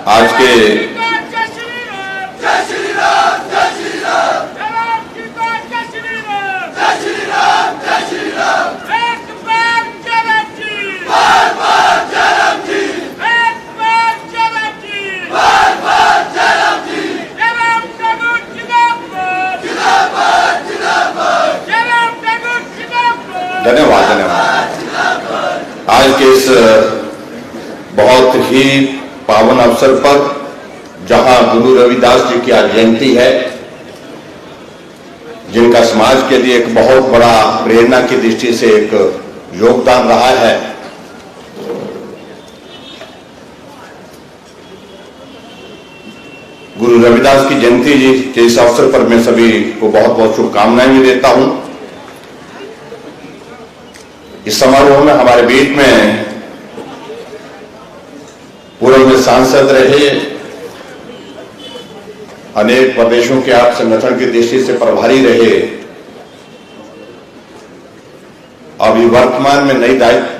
आज के धन्यवाद आज के इस बहुत ही पावन अवसर पर जहां गुरु रविदास जी की आज जयंती है, जिनका समाज के लिए एक बहुत बड़ा प्रेरणा की दृष्टि से एक योगदान रहा है, गुरु रविदास की जयंती जी के इस अवसर पर मैं सभी को बहुत बहुत शुभकामनाएं भी देता हूं। इस समारोह में हमारे बीच में पूर्व में सांसद रहे, अनेक प्रदेशों के आप संगठन की दृष्टि से प्रभारी रहे, अभी वर्तमान में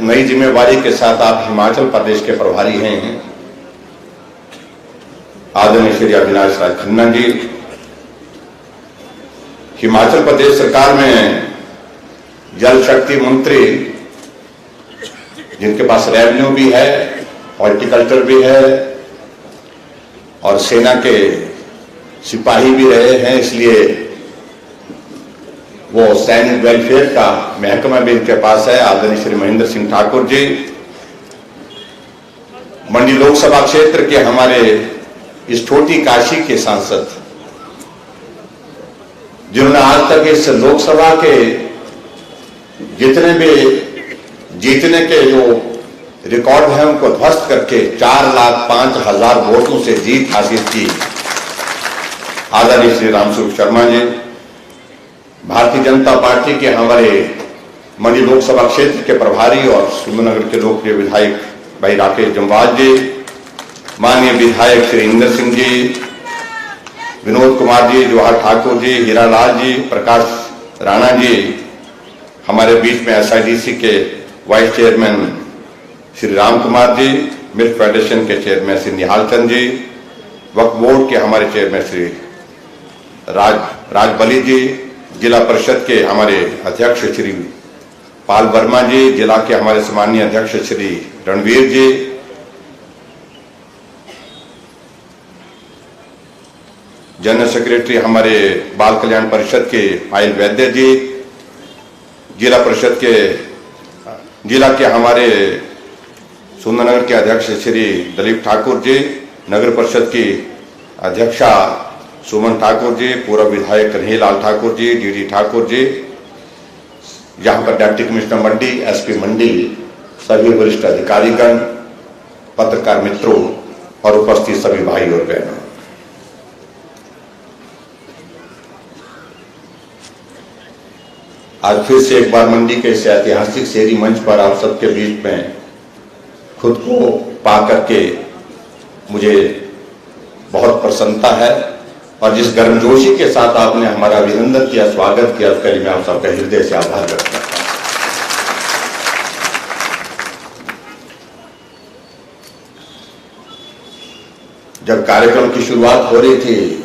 नई जिम्मेवारी के साथ आप हिमाचल प्रदेश के प्रभारी हैं, आदरणीय श्री अविनाश राज खन्ना जी। हिमाचल प्रदेश सरकार में जल शक्ति मंत्री, जिनके पास रेवेन्यू भी है, हॉर्टिकल्चर भी है और सेना के सिपाही भी रहे हैं, इसलिए वो सैनिक वेलफेयर का महकमा भी इनके पास है, आदरणीय श्री महेंद्र सिंह ठाकुर जी। मंडी लोकसभा क्षेत्र के हमारे इस छोटी काशी के सांसद, जिन्होंने आज तक इस लोकसभा के जितने भी जीतने के जो रिकॉर्ड है उनको ध्वस्त करके 4,05,000 वोटों से जीत हासिल की, आदरणीय श्री रामस्वरूप शर्मा जी। भारतीय जनता पार्टी के हमारे मंडी लोकसभा क्षेत्र के प्रभारी और सुंदरनगर के लोकप्रिय विधायक भाई राकेश जम्वाल जी, माननीय विधायक श्री इंद्र सिंह जी, विनोद कुमार जी, जवाहर ठाकुर जी, हीरालाल जी, प्रकाश राणा जी, हमारे बीच में एसआईडीसी के vice chairman Shri Ram Kumar ji, milk federation के चेयरमैन श्री निहाल चंद जी, वक्फ बोर्ड के हमारे चेयरमैन श्री राज बली जी, जिला परिषद के हमारे अध्यक्ष श्री पाल वर्मा जी, जिला के हमारे सम्मानीय अध्यक्ष श्री रणवीर जी, जनरल सेक्रेटरी हमारे बाल कल्याण परिषद के पायल वैद्य जी, जिला परिषद के जिला के हमारे सुंदरनगर के अध्यक्ष श्री दलीप ठाकुर जी, नगर परिषद की अध्यक्षा सुमन ठाकुर जी, पूर्व विधायक कन्हैयालाल ठाकुर जी, डीडी ठाकुर जी, यहाँ पर डिप्टी कमिश्नर मंडी, एसपी मंडी, सभी वरिष्ठ अधिकारीगण, पत्रकार मित्रों और उपस्थित सभी भाई और बहनों, आज फिर से एक बार मंडी के इस ऐतिहासिक शहरी मंच पर आप सबके बीच में खुद को पा करके मुझे बहुत प्रसन्नता है और जिस गर्मजोशी के साथ आपने हमारा अभिनंदन किया, स्वागत किया, उसके लिए मैं आप सबका हृदय से आभार व्यक्त करता हूं। जब कार्यक्रम की शुरुआत हो रही थी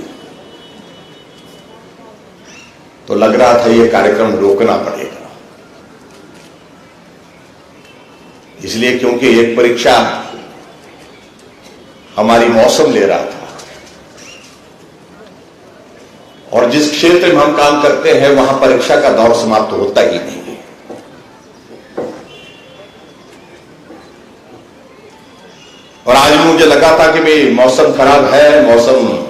तो लग रहा था ये कार्यक्रम रोकना पड़ेगा, इसलिए क्योंकि एक परीक्षा हमारी मौसम ले रहा था और जिस क्षेत्र में हम काम करते हैं वहां परीक्षा का दौर समाप्त होता ही नहीं है। और आज मुझे लगा था कि भाई मौसम खराब है, मौसम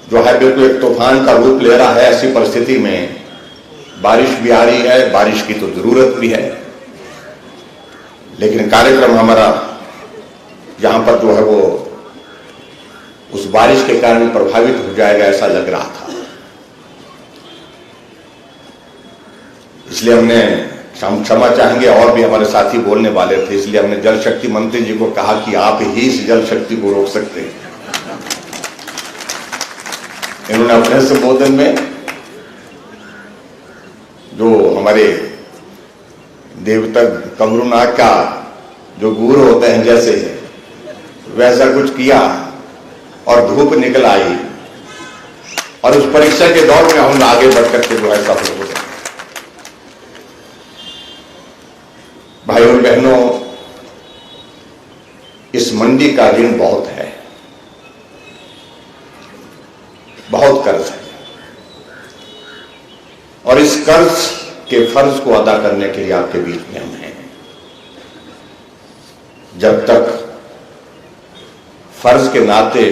जो है बिल्कुल एक तूफान का रूप ले रहा है, ऐसी परिस्थिति में बारिश भी आ रही है, बारिश की तो जरूरत भी है, लेकिन कार्यक्रम हमारा यहां पर जो है वो उस बारिश के कारण प्रभावित हो जाएगा ऐसा लग रहा था। इसलिए हमने क्षमा चाहेंगे, और भी हमारे साथी बोलने वाले थे, इसलिए हमने जल शक्ति मंत्री जी को कहा कि आप ही इस जल शक्ति को रोक सकते हैं। इन्होंने अपने संबोधन में जो हमारे देवता कमरूनाथ का जो गुरु होते हैं, जैसे वैसा कुछ किया और धूप निकल आई और उस परीक्षा के दौर में हम आगे बढ़कर के जो है सफल हो गए। भाइयों और बहनों, इस मंडी का ऋण बहुत है, बहुत कर्ज है और इस कर्ज के फर्ज को अदा करने के लिए आपके बीच में हम हैं। जब तक फर्ज के नाते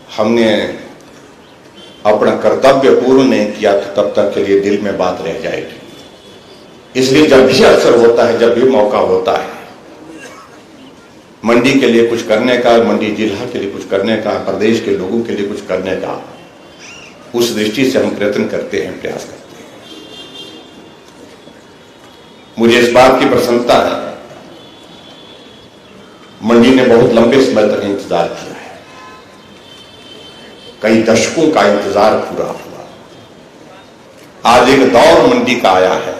हमने अपना कर्तव्य पूर्ण नहीं किया तो तब तक के लिए दिल में बात रह जाएगी। इसलिए जब भी अवसर होता है, जब भी मौका होता है मंडी के लिए कुछ करने का, मंडी जिला के लिए कुछ करने का, प्रदेश के लोगों के लिए कुछ करने का, उस दृष्टि से हम प्रयत्न करते हैं, प्रयास करते हैं। मुझे इस बात की प्रसन्नता है, मंडी ने बहुत लंबे समय तक इंतजार किया है, कई दशकों का इंतजार पूरा हुआ। आज एक दौर मंडी का आया है,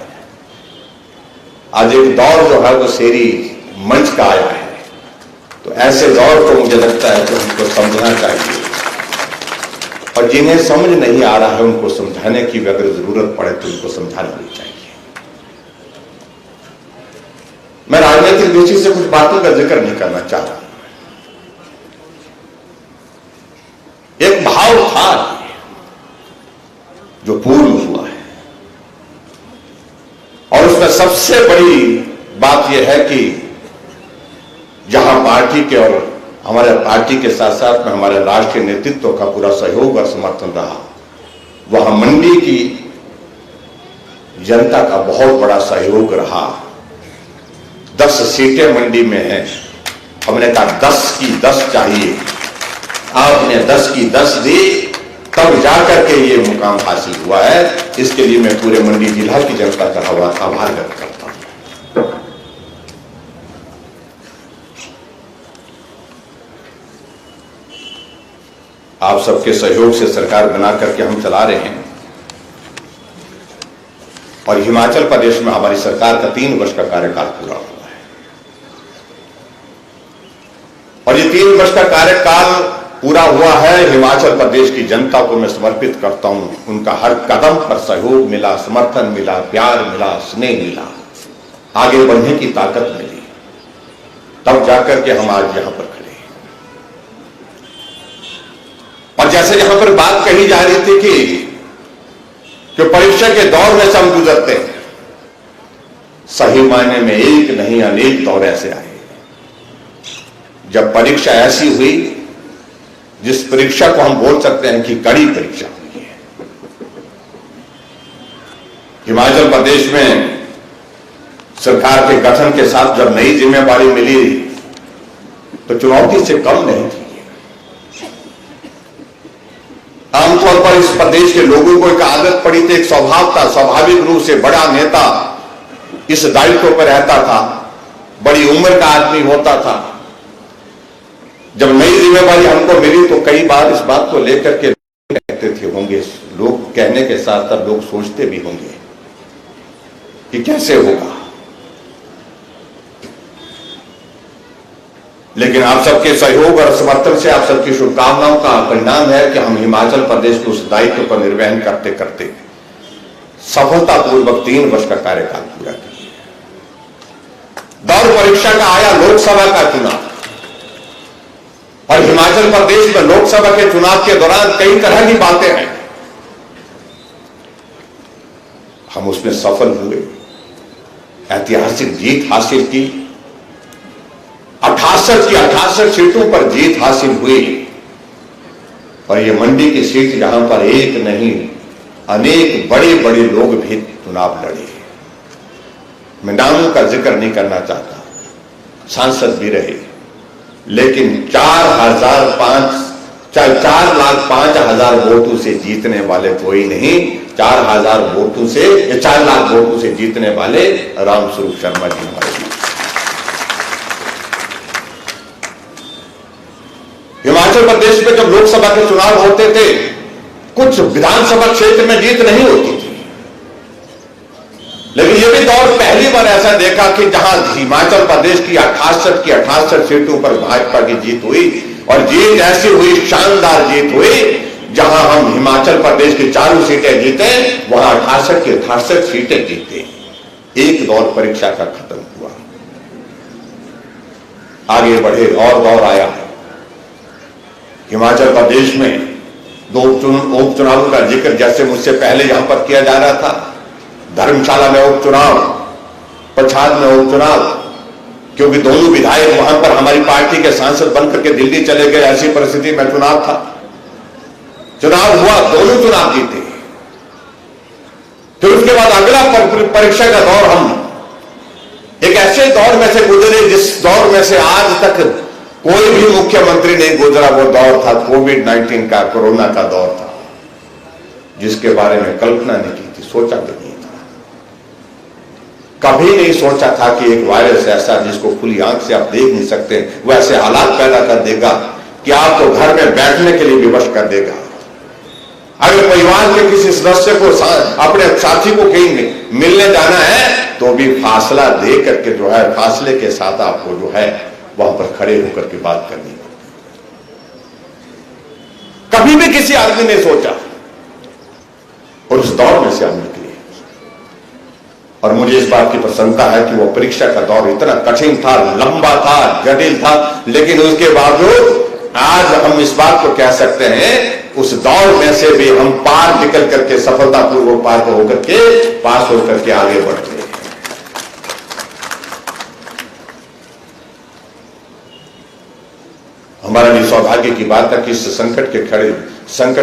आज एक दौर जो है वो शेरी मंच का आया है। तो ऐसे दौर को मुझे लगता है कि उनको समझना चाहिए और जिन्हें समझ नहीं आ रहा है उनको समझाने की भी अगर जरूरत पड़े तो उनको समझाना भी चाहिए। मैं राजनीतिक दृष्टि से कुछ बातों का जिक्र नहीं करना चाह रहा। एक भाव था जो पूर्ण हुआ है और उसमें सबसे बड़ी बात यह है कि जहां पार्टी के और हमारे पार्टी के साथ साथ में हमारे राष्ट्रीय नेतृत्व का पूरा सहयोग और समर्थन रहा, वहां मंडी की जनता का बहुत बड़ा सहयोग रहा। 10 सीटें मंडी में हैं, हमने कहा 10 की 10 चाहिए, आपने 10 की 10 दी, तब जाकर के ये मुकाम हासिल हुआ है। इसके लिए मैं पूरे मंडी जिला की जनता का आभार व्यक्त करता हूं। आप सबके सहयोग से सरकार बना करके हम चला रहे हैं और हिमाचल प्रदेश में हमारी सरकार का 3 वर्ष का कार्यकाल पूरा हुआ है और ये 3 वर्ष का कार्यकाल पूरा हुआ है। हिमाचल प्रदेश की जनता को मैं समर्पित करता हूं। उनका हर कदम पर सहयोग मिला, समर्थन मिला, प्यार मिला, स्नेह मिला, आगे बढ़ने की ताकत मिली, तब जाकर के हम आज यहां पर खड़े। और जैसे यहां पर बात कही जा रही थी कि परीक्षा के दौर में से हम गुजरते हैं, सही मायने में एक नहीं अनेक दौर ऐसे आए जब परीक्षा ऐसी हुई जिस परीक्षा को हम बोल सकते हैं कि कड़ी परीक्षा हुई है। हिमाचल प्रदेश में सरकार के गठन के साथ जब नई जिम्मेदारी मिली तो चुनौती से कम नहीं थी। आमतौर पर इस प्रदेश के लोगों को एक आदत पड़ी थी, एक स्वभाव था, स्वाभाविक रूप से बड़ा नेता इस दायित्व पर रहता था, बड़ी उम्र का आदमी होता था। जब नई जिम्मेदारी हमको मिली तो कई बार इस बात को लेकर के कहते थे होंगे, लोग कहने के साथ साथ लोग सोचते भी होंगे कि कैसे होगा। लेकिन आप सबके सहयोग और समर्थन से, आप सबकी शुभकामनाओं का परिणाम है कि हम हिमाचल प्रदेश के उस दायित्व का निर्वहन करते करते सफलतापूर्वक 3 वर्ष का कार्यकाल पूरा किया। दौर परीक्षा का आया लोकसभा का चुनाव और हिमाचल प्रदेश में लोकसभा के चुनाव के दौरान कई तरह की बातें आई, हम उसमें सफल हुए, ऐतिहासिक जीत हासिल की। 68 की 68 सीटों पर जीत हासिल हुई और ये मंडी की सीट जहां पर एक नहीं अनेक बड़े बड़े लोग भी चुनाव लड़े। मैं नामों का जिक्र नहीं करना चाहता, सांसद भी रहे, लेकिन 4,05,000 वोटों से जीतने वाले कोई नहीं। 4,000 वोटों से, 4 लाख वोटों से जीतने वाले रामस्वरूप शर्मा जी हमारे। हिमाचल प्रदेश में जब लोकसभा के चुनाव होते थे, कुछ विधानसभा क्षेत्र में जीत नहीं होती थी, लेकिन यह भी दौर पहले पहली बार ऐसा देखा कि जहां हिमाचल प्रदेश की 68 सीटों पर भाजपा की जीत हुई, और जीत ऐसी हुई, शानदार जीत हुई, जहां हम हिमाचल प्रदेश की 4 सीटें जीते, वहां 68 की 68 सीटें जीते। एक दौर परीक्षा का खत्म हुआ, आगे बढ़े और दौर आया। हिमाचल प्रदेश में 2 उपचुनावों का जिक्र जैसे मुझसे पहले यहां पर किया जा रहा था, धर्मशाला में उपचुनाव, पच्छाद में उपचुनाव, क्योंकि दोनों विधायक वहां पर हमारी पार्टी के सांसद बनकर के दिल्ली चले गए, ऐसी परिस्थिति में चुनाव था। चुनाव हुआ, दोनों चुनाव जीते। फिर उसके बाद अगला परीक्षा का दौर हम एक ऐसे दौर में से गुजरे जिस दौर में से आज तक कोई भी मुख्यमंत्री नहीं गुजरा। वो दौर था कोविड-19 का, कोरोना का दौर था, जिसके बारे में कल्पना नहीं की थी, सोचा भी नहीं था। कभी नहीं सोचा था कि एक वायरस ऐसा जिसको खुली आंख से आप देख नहीं सकते, वो ऐसे हालात पैदा कर देगा कि आपको घर में बैठने के लिए विवश कर देगा। अगर परिवार के किसी सदस्य को, अपने साथी को कहीं मिलने जाना है, तो भी फासला दे करके जो है, फासले के साथ आपको जो है वहां पर खड़े होकर के बात करनी पड़ती। कभी भी किसी आदमी ने सोचा, और उस दौर में से हम निकले। और मुझे इस बात की प्रसन्नता है कि वो परीक्षा का दौर इतना कठिन था, लंबा था, जटिल था, लेकिन उसके बावजूद आज हम इस बात को कह सकते हैं, उस दौर में से भी हम पार निकल करके, सफलतापूर्वक पार होकर के, पास होकर के आगे बढ़ते हैं। हमारा भी सौभाग्य की बात है कि इस संकट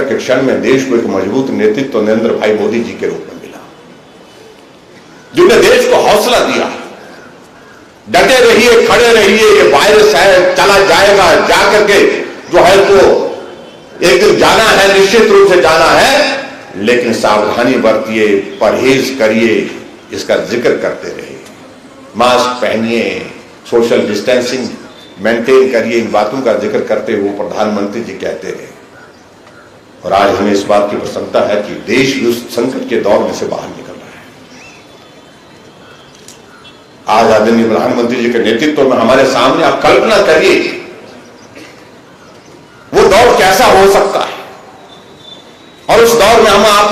के क्षण में देश को एक मजबूत नेतृत्व नरेंद्र भाई मोदी जी के रूप में मिला, जिन्होंने देश को हौसला दिया, डटे रहिए, खड़े रहिए, ये वायरस है, चला जाएगा, जाकर के जो है तो एक दिन जाना है, निश्चित रूप से जाना है, लेकिन सावधानी बरतिए, परहेज करिए, इसका जिक्र करते रहिए, मास्क पहनिए, सोशल डिस्टेंसिंग मेंटेन करिए, इन बातों का जिक्र करते हुए प्रधानमंत्री जी कहते रहे। और आज हमें इस बात की प्रसन्नता है कि देश भी उस संकट के दौर में से बाहर निकल रहा है। आज आदरणीय प्रधानमंत्री जी के नेतृत्व में हमारे सामने, आप कल्पना करिए वो दौर कैसा हो सकता है। और उस दौर में हम आप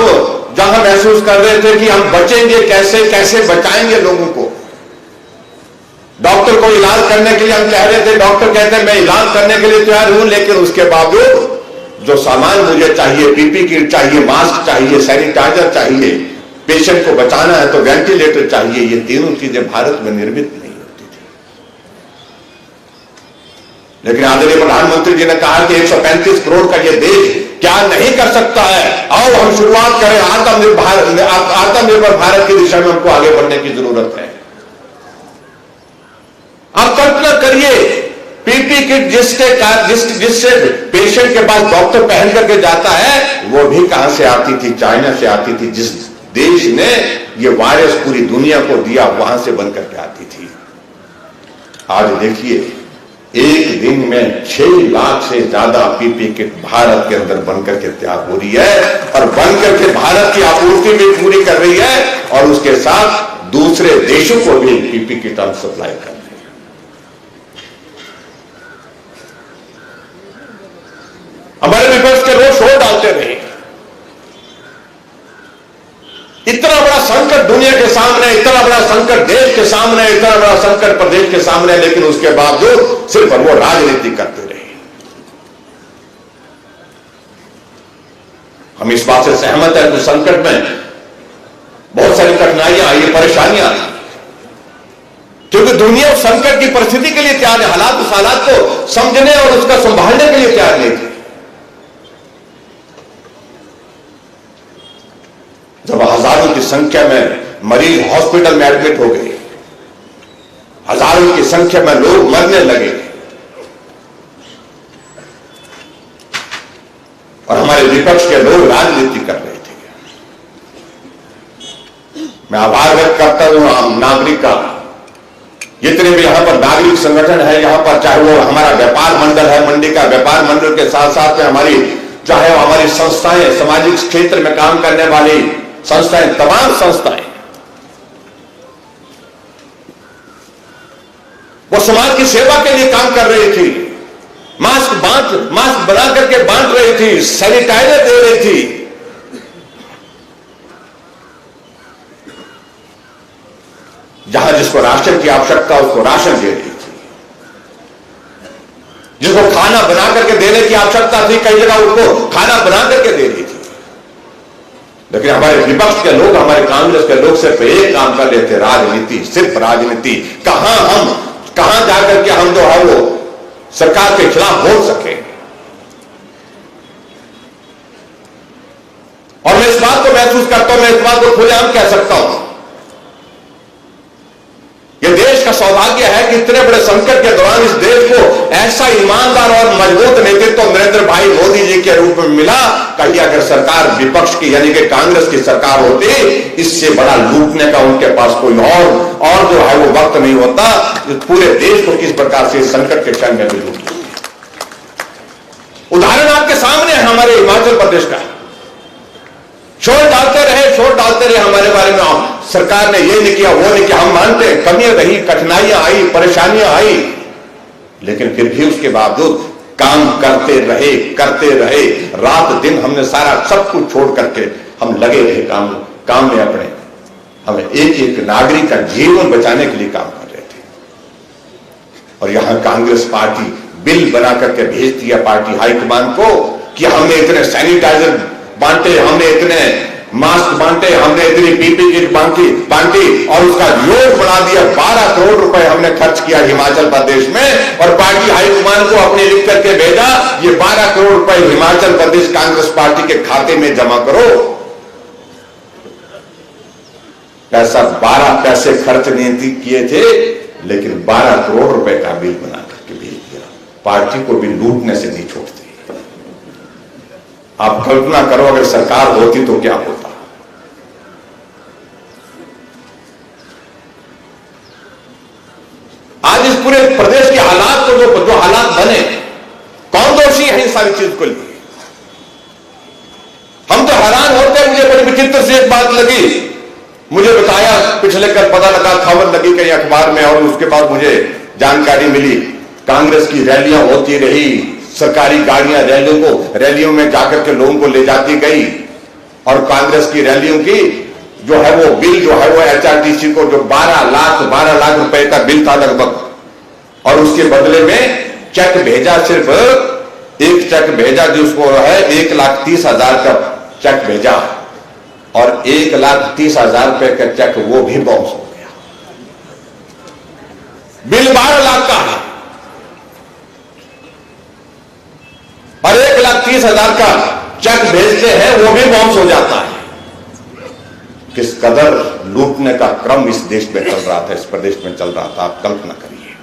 जहां महसूस कर रहे थे कि हम बचेंगे कैसे, कैसे बचाएंगे लोगों को। डॉक्टर को इलाज करने के लिए हम कह रहे थे, डॉक्टर कहते हैं मैं इलाज करने के लिए तैयार हूं, लेकिन उसके बावजूद जो सामान मुझे चाहिए, पीपी किट चाहिए, मास्क चाहिए, सैनिटाइजर चाहिए, पेशेंट को बचाना है तो वेंटिलेटर चाहिए, ये तीनों चीजें भारत में निर्मित नहीं होती थी। लेकिन आदरणीय प्रधानमंत्री जी ने कहा कि 135 करोड़ का ये देश क्या नहीं कर सकता है, आओ हम शुरुआत करें, आत्मनिर्भर भारत की दिशा में हमको आगे बढ़ने की जरूरत है। आप कल्पना करिए, पीपी किट जिससे पेशेंट के पास डॉक्टर पहन करके जाता है, वो भी कहां से आती थी? चाइना से आती थी। जिस देश ने ये वायरस पूरी दुनिया को दिया, वहां से बनकर के आती थी। आज देखिए, एक दिन में 6 लाख से ज्यादा पीपी किट भारत के अंदर बनकर के तैयार हो रही है, और बनकर के भारत की आपूर्ति भी पूरी कर रही है, और उसके साथ दूसरे देशों को भी पीपी किट हम सप्लाई कर रहे हैं। हमारे विपक्ष के लोग शोर डालते रहे, इतना बड़ा संकट दुनिया के सामने, इतना बड़ा संकट देश के सामने, इतना बड़ा संकट प्रदेश के सामने, लेकिन उसके बावजूद सिर्फ वो राजनीति करते रहे। हम इस बात से सहमत हैं कि संकट में बहुत सारी कठिनाइयां आई, परेशानियां आई, क्योंकि दुनिया उस संकट की परिस्थिति के लिए तैयार है, उस हालात को समझने और उसका संभालने के लिए तैयार नहीं थे। जब हजारों की संख्या में मरीज हॉस्पिटल में एडमिट हो गए, हजारों की संख्या में लोग मरने लगे, और हमारे विपक्ष के लोग राजनीति कर रहे थे। मैं आभार व्यक्त करता हूं आम नागरिक का, जितने भी यहां पर नागरिक संगठन है, यहां पर चाहे वो हमारा व्यापार मंडल है, मंडी का व्यापार मंडल के साथ साथ में चाहे हमारी संस्थाएं, सामाजिक क्षेत्र में काम करने वाली संस्थाएं, तमाम संस्थाएं, वो समाज की सेवा के लिए काम कर रही थी, मास्क बना करके बांट रही थी, सैनिटाइजर दे रही थी। जहां जिसको राशन की आवश्यकता उसको राशन दे रही थी, जिसको खाना बना करके देने की आवश्यकता थी कई जगह उसको खाना बना करके दे रही थी। लेकिन हमारे विपक्ष के लोग, हमारे कांग्रेस के लोग सिर्फ एक काम कर लेते, राजनीति, सिर्फ राजनीति। कहां जाकर के हम जो है वो सरकार के खिलाफ बोल सके। और मैं इस बात को महसूस करता हूं, मैं इस बात को खुलेआम कह सकता हूं, यह देश का सौभाग्य है कि इतने बड़े संकट के दौरान इस देश को ऐसा ईमानदार और मजबूत नेतृत्व नरेंद्र भाई मोदी जी के रूप में मिला। कहीं अगर सरकार विपक्ष की यानी कि कांग्रेस की सरकार होती, इससे बड़ा लूटने का उनके पास कोई और जो है वो वक्त नहीं होता। पूरे देश को किस प्रकार से संकट के क्षण में भी लूट। उदाहरण आपके सामने है हमारे हिमाचल प्रदेश का। शोर डालते रहे हमारे बारे में, सरकार ने ये नहीं किया, वो नहीं किया। हम मानते हैं कमियां रही, कठिनाइयां आई, परेशानियां आई, लेकिन फिर भी उसके बावजूद काम करते रहे। रात दिन हमने सारा सब कुछ छोड़ करके हम लगे रहे काम में अपने। हमें एक नागरिक का जीवन बचाने के लिए काम कर रहे थे। और यहां कांग्रेस पार्टी बिल बना करके भेज दिया पार्टी हाईकमान को कि हमने इतने सैनिटाइजर बांटे, हमने इतने मास्क बांटे, हमने इतनी पीपी किट बांटी और उसका योग बढ़ा दिया। 12 करोड़ रुपए हमने खर्च किया हिमाचल प्रदेश में और पार्टी हाईकमान को अपने लिख करके भेजा, ये 12 करोड़ रुपए हिमाचल प्रदेश कांग्रेस पार्टी के खाते में जमा करो। पैसा 12 पैसे खर्च नहीं किए थे, लेकिन 12 करोड़ रुपए का बिल बना करके भेज दिया। पार्टी को भी लूटने से नहीं छोड़ती। आप कल्पना करो अगर सरकार होती तो क्या होता। आज इस पूरे प्रदेश के हालात को जो हालात बने, कौन दोषी है इस सारी चीज को लिए? हम तो हैरान होते हैं। मुझे बड़ी विचित्र से एक बात लगी, मुझे बताया, पिछले कल पता लगा, खबर लगी कहीं अखबार में, और उसके बाद मुझे जानकारी मिली कांग्रेस की रैलियां होती रही, सरकारी गाड़ियां रैलियों में जाकर के लोगों को ले जाती गई, और कांग्रेस की रैलियों की जो है वो बिल जो है वो एचआरटीसी को जो 12 लाख रुपए का बिल था लगभग, और उसके बदले में चेक भेजा, सिर्फ एक चेक भेजा जिसको है 1,30,000 का चेक भेजा, और 1,30,000 रुपए का चेक वो भी बाउंस हो गया। बिल 12 लाख का है और 1,30,000 का चेक भेजते हैं, वो भी बाउंस हो जाता है। किस कदर लूटने का क्रम इस देश में चल रहा था, इस प्रदेश में चल रहा था, आप कल्पना करिए।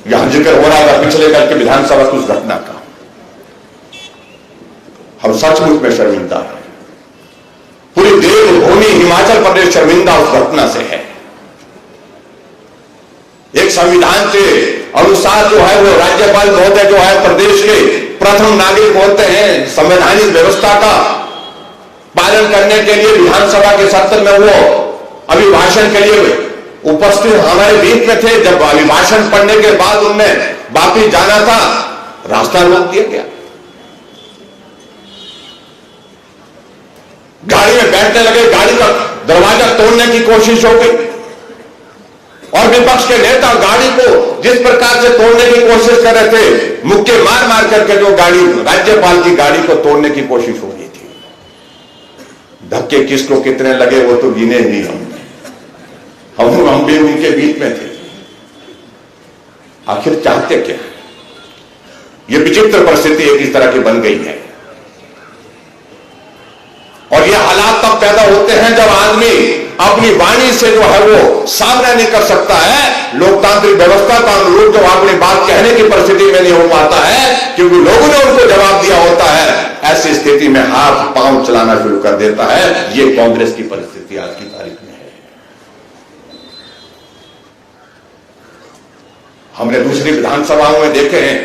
यहां जिक्र हो रहा था पिछले कल के विधानसभा की उस घटना का। हम सचमुच में शर्मिंदा हैं। पूरी देवभूमि हिमाचल प्रदेश शर्मिंदा उस घटना से है। एक संविधान के अनुसार जो है वो राज्यपाल महोदय जो है प्रदेश के प्रथम नागरिक होते हैं। संवैधानिक व्यवस्था का पालन करने के लिए विधानसभा के सत्र में वो अभिभाषण के लिए उपस्थित हमारे बीच में थे। जब अभिभाषण पढ़ने के बाद उनने वापिस जाना था, रास्ता रोक दिया गया। गाड़ी में बैठने लगे, गाड़ी का दरवाजा तोड़ने की कोशिश हो गई, और विपक्ष के नेता गाड़ी को जिस प्रकार से तोड़ने की कोशिश कर रहे थे, मुक्के मार मार करके जो गाड़ी, राज्यपाल की गाड़ी को तोड़ने की कोशिश हो रही थी। धक्के किसको कितने लगे वो तो गिने नहीं हम भी उनके बीच में थे। आखिर चाहते क्या? ये विचित्र परिस्थिति एक इस तरह की बन गई है। और ये हालात तब पैदा होते हैं जब आदमी अपनी वाणी से जो है वो सामना नहीं कर सकता है, लोकतांत्रिक व्यवस्था का अनुरूप जो अपनी बात कहने की परिस्थिति में नहीं हो पाता है, क्योंकि लोगों ने उनको जवाब दिया होता है। ऐसी स्थिति में हाथ पांव चलाना शुरू कर देता है। ये कांग्रेस की परिस्थिति आज की तारीख में है। हमने दूसरी विधानसभाओं में देखे हैं,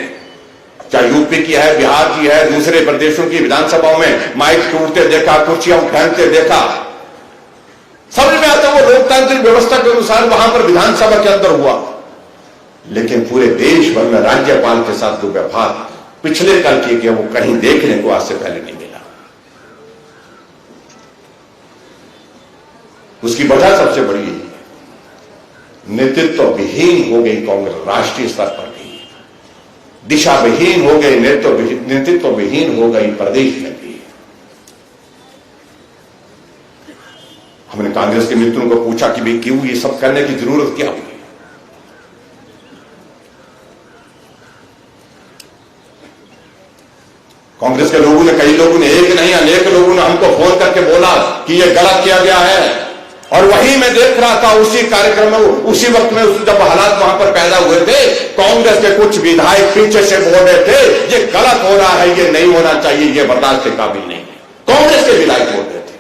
चाहे यूपी की है, बिहार की है, दूसरे प्रदेशों की विधानसभाओं में माइक टूटते देखा, कुर्सियां फेंकते देखा। समझ में आता वो लोकतांत्रिक व्यवस्था के अनुसार वहां पर विधानसभा के अंदर हुआ, लेकिन पूरे देश भर में राज्यपाल के साथ जो व्यवहार पिछले कल किया गया वो कहीं देखने को आज से पहले नहीं मिला। उसकी वजह सबसे बड़ी नेतृत्व विहीन हो गई कांग्रेस, राष्ट्रीय स्तर पर भी दिशा विहीन हो गई, नेतृत्व विहीन हो गई प्रदेश में भी। हमने कांग्रेस के मित्रों को पूछा कि भाई क्यों ये सब करने की जरूरत क्या हुई। कांग्रेस के लोगों ने, कई लोगों ने, एक नहीं अनेक लोगों ने हमको फोन करके बोला कि ये गलत किया गया है। और वही मैं देख रहा था उसी कार्यक्रम में, उसी वक्त में जब हालात वहां पर पैदा हुए थे, कांग्रेस के कुछ विधायक पीछे से बोल रहे थे ये गलत हो रहा है, ये नहीं होना चाहिए, ये बर्दाश्त के काबिल नहीं है। कांग्रेस के विधायक बोल रहे थे।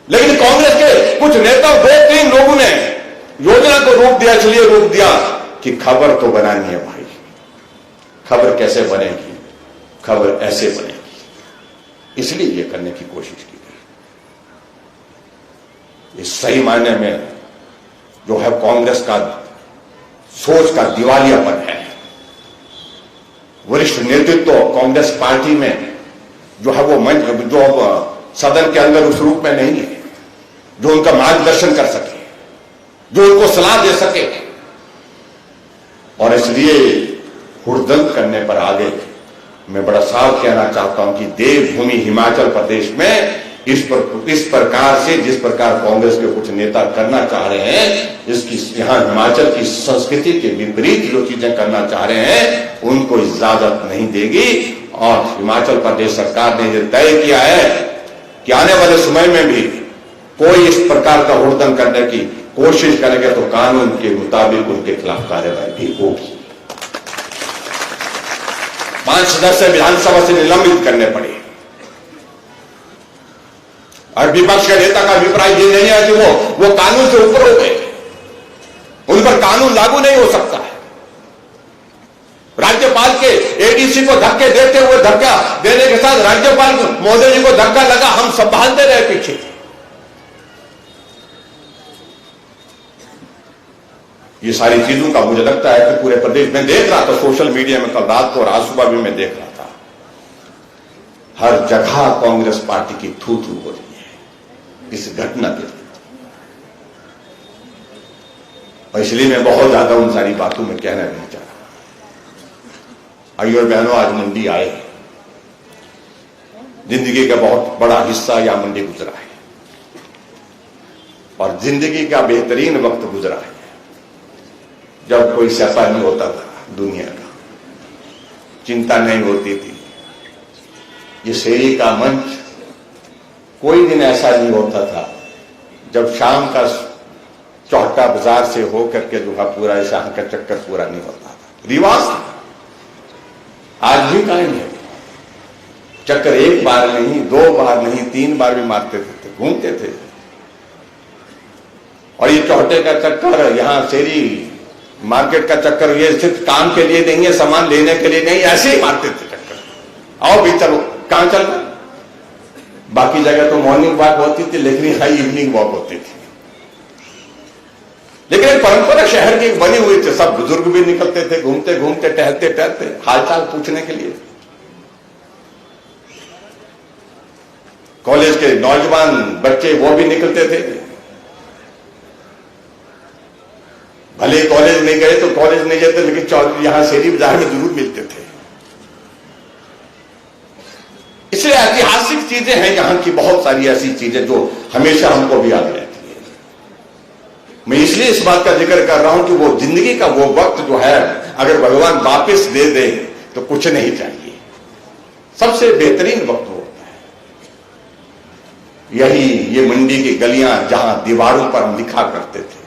लेकिन कांग्रेस के कुछ नेता, 2-3 लोगों ने योजना को रोक दिया। इसलिए रोक दिया कि खबर तो बनानी है भाई, खबर कैसे बनेगी, खबर ऐसे बनेगी, इसलिए यह करने की कोशिश की गई। इस सही मायने में जो है कांग्रेस का सोच का दिवालियापन है। वरिष्ठ नेतृत्व कांग्रेस पार्टी में जो है वो जो सदन के अंदर उस रूप में नहीं है जो उनका मार्गदर्शन कर सके, जो उनको सलाह दे सके। और इसलिए हुड़दंग करने पर आगे मैं बड़ा साफ कहना चाहता हूं कि देवभूमि हिमाचल प्रदेश में इस प्रकार से जिस प्रकार कांग्रेस के कुछ नेता करना चाह रहे हैं, इसकी यहां हिमाचल की संस्कृति के विपरीत जो चीजें करना चाह रहे हैं उनको इजाजत नहीं देगी। और हिमाचल प्रदेश सरकार ने यह तय किया है कि आने वाले समय में भी कोई इस प्रकार का हुड़दंग करने की कोशिश करेगा तो कानून के मुताबिक उनके खिलाफ कार्रवाई भी होगी। 5 सदस्य विधानसभा से निलंबित करने पड़े। और विपक्ष के नेता का अभिप्राय ये नहीं है कि वो कानून से ऊपर हो गए, उन पर कानून लागू नहीं हो सकता है। राज्यपाल के एडीसी को धक्के देते हुए, धक्का देने के साथ राज्यपाल महोदय जी को धक्का लगा, हम संभालते रहे पीछे। ये सारी चीजों का मुझे लगता है कि पूरे प्रदेश में देख रहा था, सोशल मीडिया में कल रात को और आज सुबह भी मैं देख रहा था, हर जगह कांग्रेस पार्टी की थू थू हो रही है इस घटना के लिए। और इसलिए मैं बहुत ज्यादा उन सारी बातों में कहना नहीं चाह रहा। भाइयों और बहनों, आज मंडी आए, जिंदगी का बहुत बड़ा हिस्सा यहां मंडी गुजरा है और जिंदगी का बेहतरीन वक्त गुजरा है जब कोई स्यापा नहीं होता था दुनिया का, चिंता नहीं होती थी। ये शेरी का मंच, कोई दिन ऐसा नहीं होता था जब शाम का चौटा बाजार से होकर के जो है पूरा शाम का चक्कर पूरा नहीं होता था। रिवाज था, आज भी कायम है। चक्कर 1 बार नहीं, 2 बार नहीं, 3 बार भी मारते थे, घूमते थे। और ये चौटे का चक्कर, यहां शेरी मार्केट का चक्कर, ये सिर्फ काम के लिए नहीं है, सामान लेने के लिए नहीं, ऐसे ही मारते थे चक्कर। आओ भी चलो, कहां चलना। बाकी जगह तो मॉर्निंग वॉक होती थी, लेकिन यहां इवनिंग वॉक होती थी। लेकिन एक परंपरा शहर की बनी हुई थी, सब बुजुर्ग भी निकलते थे, घूमते घूमते, टहलते टहलते, हालचाल पूछने के लिए। कॉलेज के नौजवान बच्चे वो भी निकलते थे, भले कॉलेज नहीं गए तो कॉलेज नहीं जाते, लेकिन यहां शेरी बाजार में जरूर मिलते थे। इसलिए ऐतिहासिक चीजें हैं यहां की, बहुत सारी ऐसी चीजें जो हमेशा हमको भी याद रहती है। मैं इसलिए इस बात का जिक्र कर रहा हूं कि वो जिंदगी का वो वक्त जो है, अगर भगवान वापस दे दे तो कुछ नहीं चाहिए, सबसे बेहतरीन वक्त होता है यही। ये मंडी की गलियां जहां दीवारों पर हम लिखा करते थे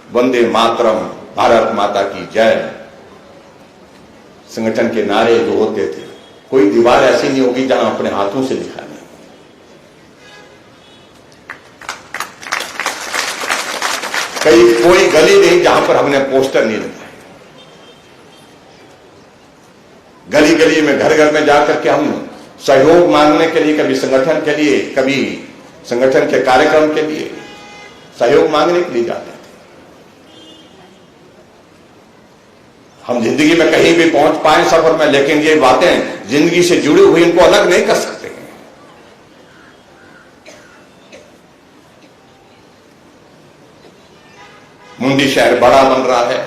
वंदे मातरम, भारत माता की जय, संगठन के नारे जो होते थे, कोई दीवार ऐसी नहीं होगी जहां अपने हाथों से लिखा नहीं। कोई गली नहीं जहां पर हमने पोस्टर नहीं लगाए। गली गली में, घर घर में जाकर के हम सहयोग मांगने के लिए, कभी संगठन के लिए, कभी संगठन के कार्यक्रम के लिए सहयोग मांगने के लिए जाते थे। हम जिंदगी में कहीं भी पहुंच पाए सफर में, लेकिन ये बातें जिंदगी से जुड़ी हुई, इनको अलग नहीं कर सकते हैं। मुंडी शहर बड़ा बन रहा है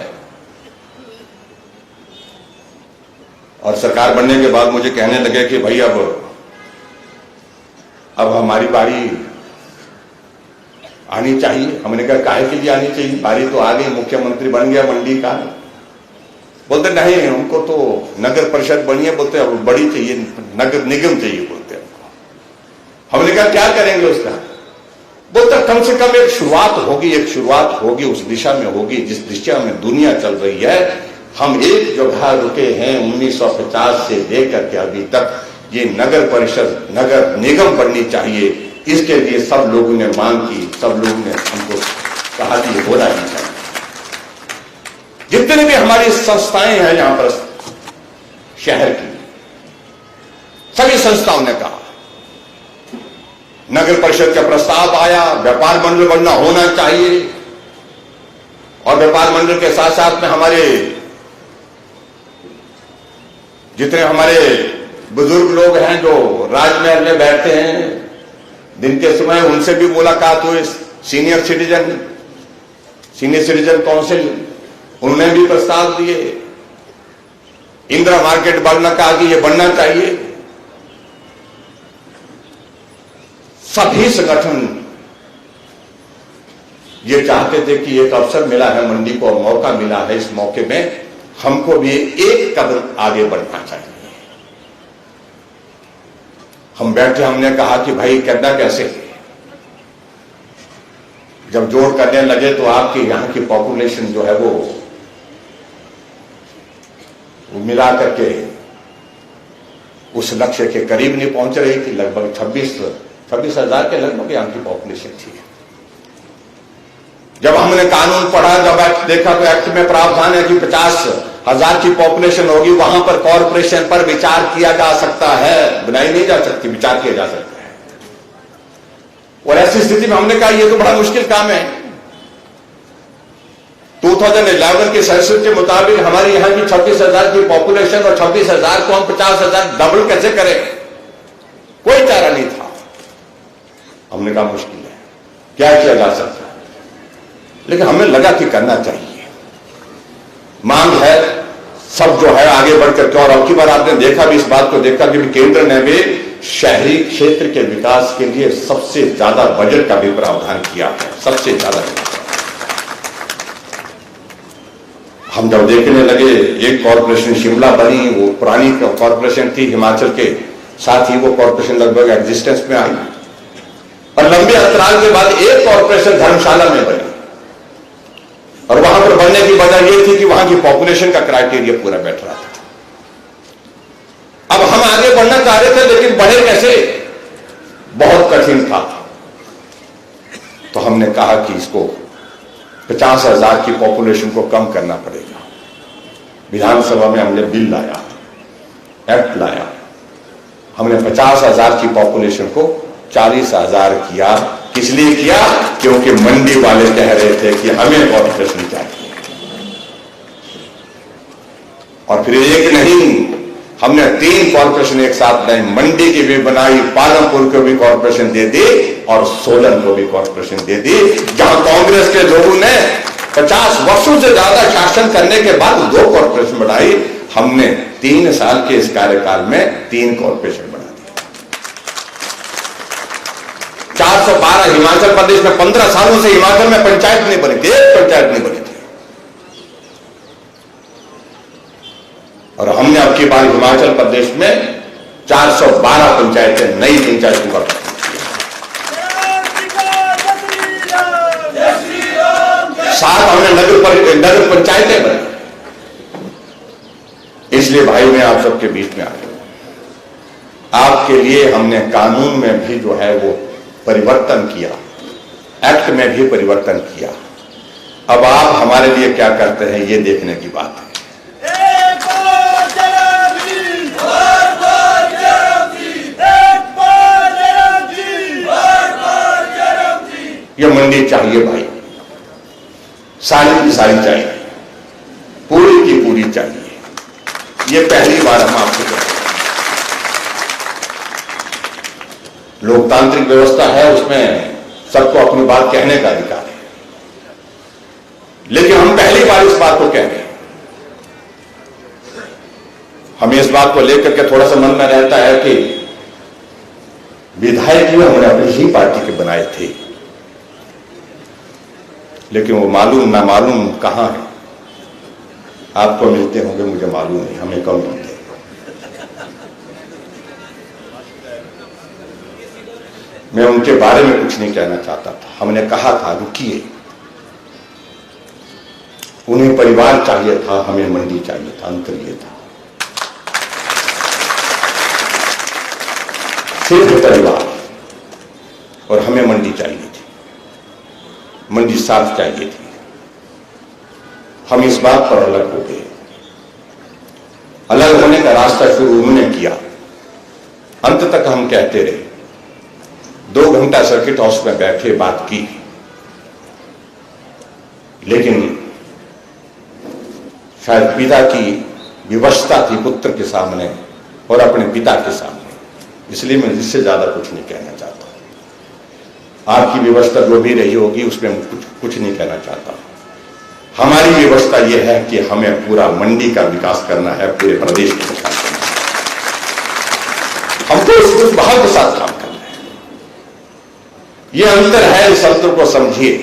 और सरकार बनने के बाद मुझे कहने लगे कि भाई अब हमारी बारी आनी चाहिए। हमने कहा काहे के लिए आनी चाहिए, बारी तो आ गई, मुख्यमंत्री बन गया मंडी का। बोलते नहीं, हमको तो नगर परिषद बनी है, बोलते अब बड़ी चाहिए, नगर निगम चाहिए बोलते हमको। हमने कहा क्या करेंगे उसका, बोलते कम से कम एक शुरुआत होगी उस दिशा में होगी जिस दिशा में दुनिया चल रही है। हम एक जगह रुके हैं 1950 से लेकर के अभी तक, ये नगर परिषद नगर निगम बननी चाहिए। इसके लिए सब लोगों ने मांग की, सब लोगों ने हमको कहा कि ये होना ही चाहिए। जितने भी हमारी संस्थाएं हैं यहां पर शहर की, सभी संस्थाओं ने कहा, नगर परिषद का प्रस्ताव आया, व्यापार मंडल बनना होना चाहिए और व्यापार मंडल के साथ साथ में हमारे जितने हमारे बुजुर्ग लोग हैं जो राजमहल में बैठते हैं दिन के समय, उनसे भी मुलाकात हुई। सीनियर सिटीजन काउंसिल, उन्होंने भी प्रस्ताव दिए। इंदिरा मार्केट बनना कहा कि ये बनना चाहिए। सभी संगठन ये चाहते थे कि एक अवसर मिला है मंडी को, मौका मिला है, इस मौके में हमको भी एक कदम आगे बढ़ना चाहिए। हम बैठे, हमने कहा कि भाई करना कैसे। जब जोड़ करने लगे तो आपके यहां की पॉपुलेशन जो है वो मिला करके उस लक्ष्य के करीब नहीं पहुंच रही थी। लगभग 26,000 के लगभग यहां की पॉपुलेशन थी। जब हमने कानून पढ़ा, जब देखा तो एक्ट में प्रावधान है कि 50,000 की पॉपुलेशन होगी, वहां पर कॉर्पोरेशन पर विचार किया जा सकता है, बनाई नहीं जा सकती, विचार किया जा सकता है। और ऐसी स्थिति में हमने कहा ये तो बड़ा मुश्किल काम है। 2011 के सेंसस के मुताबिक हमारे यहां की 26,000 की पॉपुलेशन और 26,000 को हम 50,000 डबल कैसे करें, कोई चारा नहीं था। हमने कहा मुश्किल है, क्या किया जा सकता है, लेकिन हमें लगा कि करना चाहिए। मांग है, सब जो है आगे बढ़कर के। और अब की बार आपने देखा भी, इस बात को देखा कि केंद्र ने भी शहरी क्षेत्र के विकास के लिए सबसे ज्यादा बजट का भी प्रावधान किया है, सबसे ज्यादा। हम जब देखने लगे, एक कॉर्पोरेशन शिमला बनी, वो पुरानी कॉर्पोरेशन थी हिमाचल के, साथ ही वो कॉर्पोरेशन लगभग एग्जिस्टेंस में आई। और लंबे अंतराल के बाद एक कॉर्पोरेशन धर्मशाला में बनी, और वहां पर बनने की वजह यह थी कि वहां की पॉपुलेशन का क्राइटेरिया पूरा बैठ रहा था। अब हम आगे बढ़ना चाह रहे थे, लेकिन बढ़े कैसे, बहुत कठिन था। तो हमने कहा कि इसको 50,000 की पॉपुलेशन को कम करना पड़ेगा। विधानसभा में हमने बिल लाया, एक्ट लाया, हमने 50,000 की पॉपुलेशन को 40,000 किया। किस लिए किया, क्योंकि मंडी वाले कह रहे थे कि हमें कॉर्पोरेशन चाहिए। और फिर एक नहीं, हमने 3 कॉर्पोरेशन एक साथ बनाई, मंडी की भी बनाई, पालमपुर को भी कॉर्पोरेशन दे दी और सोलन को भी कॉर्पोरेशन दे दी। जहां कांग्रेस के लोगों ने 50 वर्षों से ज्यादा शासन करने के बाद 2 कॉर्पोरेशन बनाई, हमने 3 साल के इस कार्यकाल में 3 कॉर्पोरेशन बना दी। 412 हिमाचल प्रदेश में 15 सालों से हिमाचल में पंचायत नहीं बनी थी, एक पंचायत नहीं बनी थी। और हमने अब की बार हिमाचल प्रदेश में 412 पंचायतें, नई पंचायतों का साथ हमने नगर पंचायतें बनाई। इसलिए भाई मैं आप सबके बीच में आ गया, आपके लिए हमने कानून में भी जो है वो परिवर्तन किया, एक्ट में भी परिवर्तन किया। अब आप हमारे लिए क्या करते हैं ये देखने की बात है। ये मंडी चाहिए भाई, सारी की सारी चाहिए, पूरी की पूरी चाहिए। ये पहली बार हम आपको कहते हैं। लोकतांत्रिक व्यवस्था है, उसमें सबको अपनी बात कहने का अधिकार है, लेकिन हम पहली बार इस बात को कह रहे हैं। हमें इस बात को लेकर के थोड़ा सा मन में रहता है कि विधायक भी हमने अपनी ही पार्टी के बनाए थे, लेकिन वो मालूम ना मालूम कहां है। आपको मिलते होंगे, मुझे मालूम नहीं, हमें कम मिलते। मैं उनके बारे में कुछ नहीं कहना चाहता था। हमने कहा था रुकिए, उन्हें परिवार चाहिए था, हमें मंडी चाहिए था। अंतर ये था, सिर्फ परिवार, और हमें मंडी चाहिए थी, मंडी साफ चाहिए थी। हम इस बात पर अलग हो गए। अलग होने का रास्ता शुरू उन्होंने किया, अंत तक हम कहते रहे। 2 घंटा सर्किट हाउस में बैठे बात की, लेकिन शायद पिता की विवशता थी पुत्र के सामने और अपने पिता के सामने, इसलिए मैं इससे ज्यादा कुछ नहीं कहना चाहता। आपकी व्यवस्था जो भी रही होगी उसमें कुछ नहीं कहना चाहता। हमारी व्यवस्था यह है कि हमें पूरा मंडी का विकास करना है, पूरे प्रदेश का विकास करना है। हमको इस भाव के साथ काम करना है। यह अंतर है, इस अंतर को समझिए।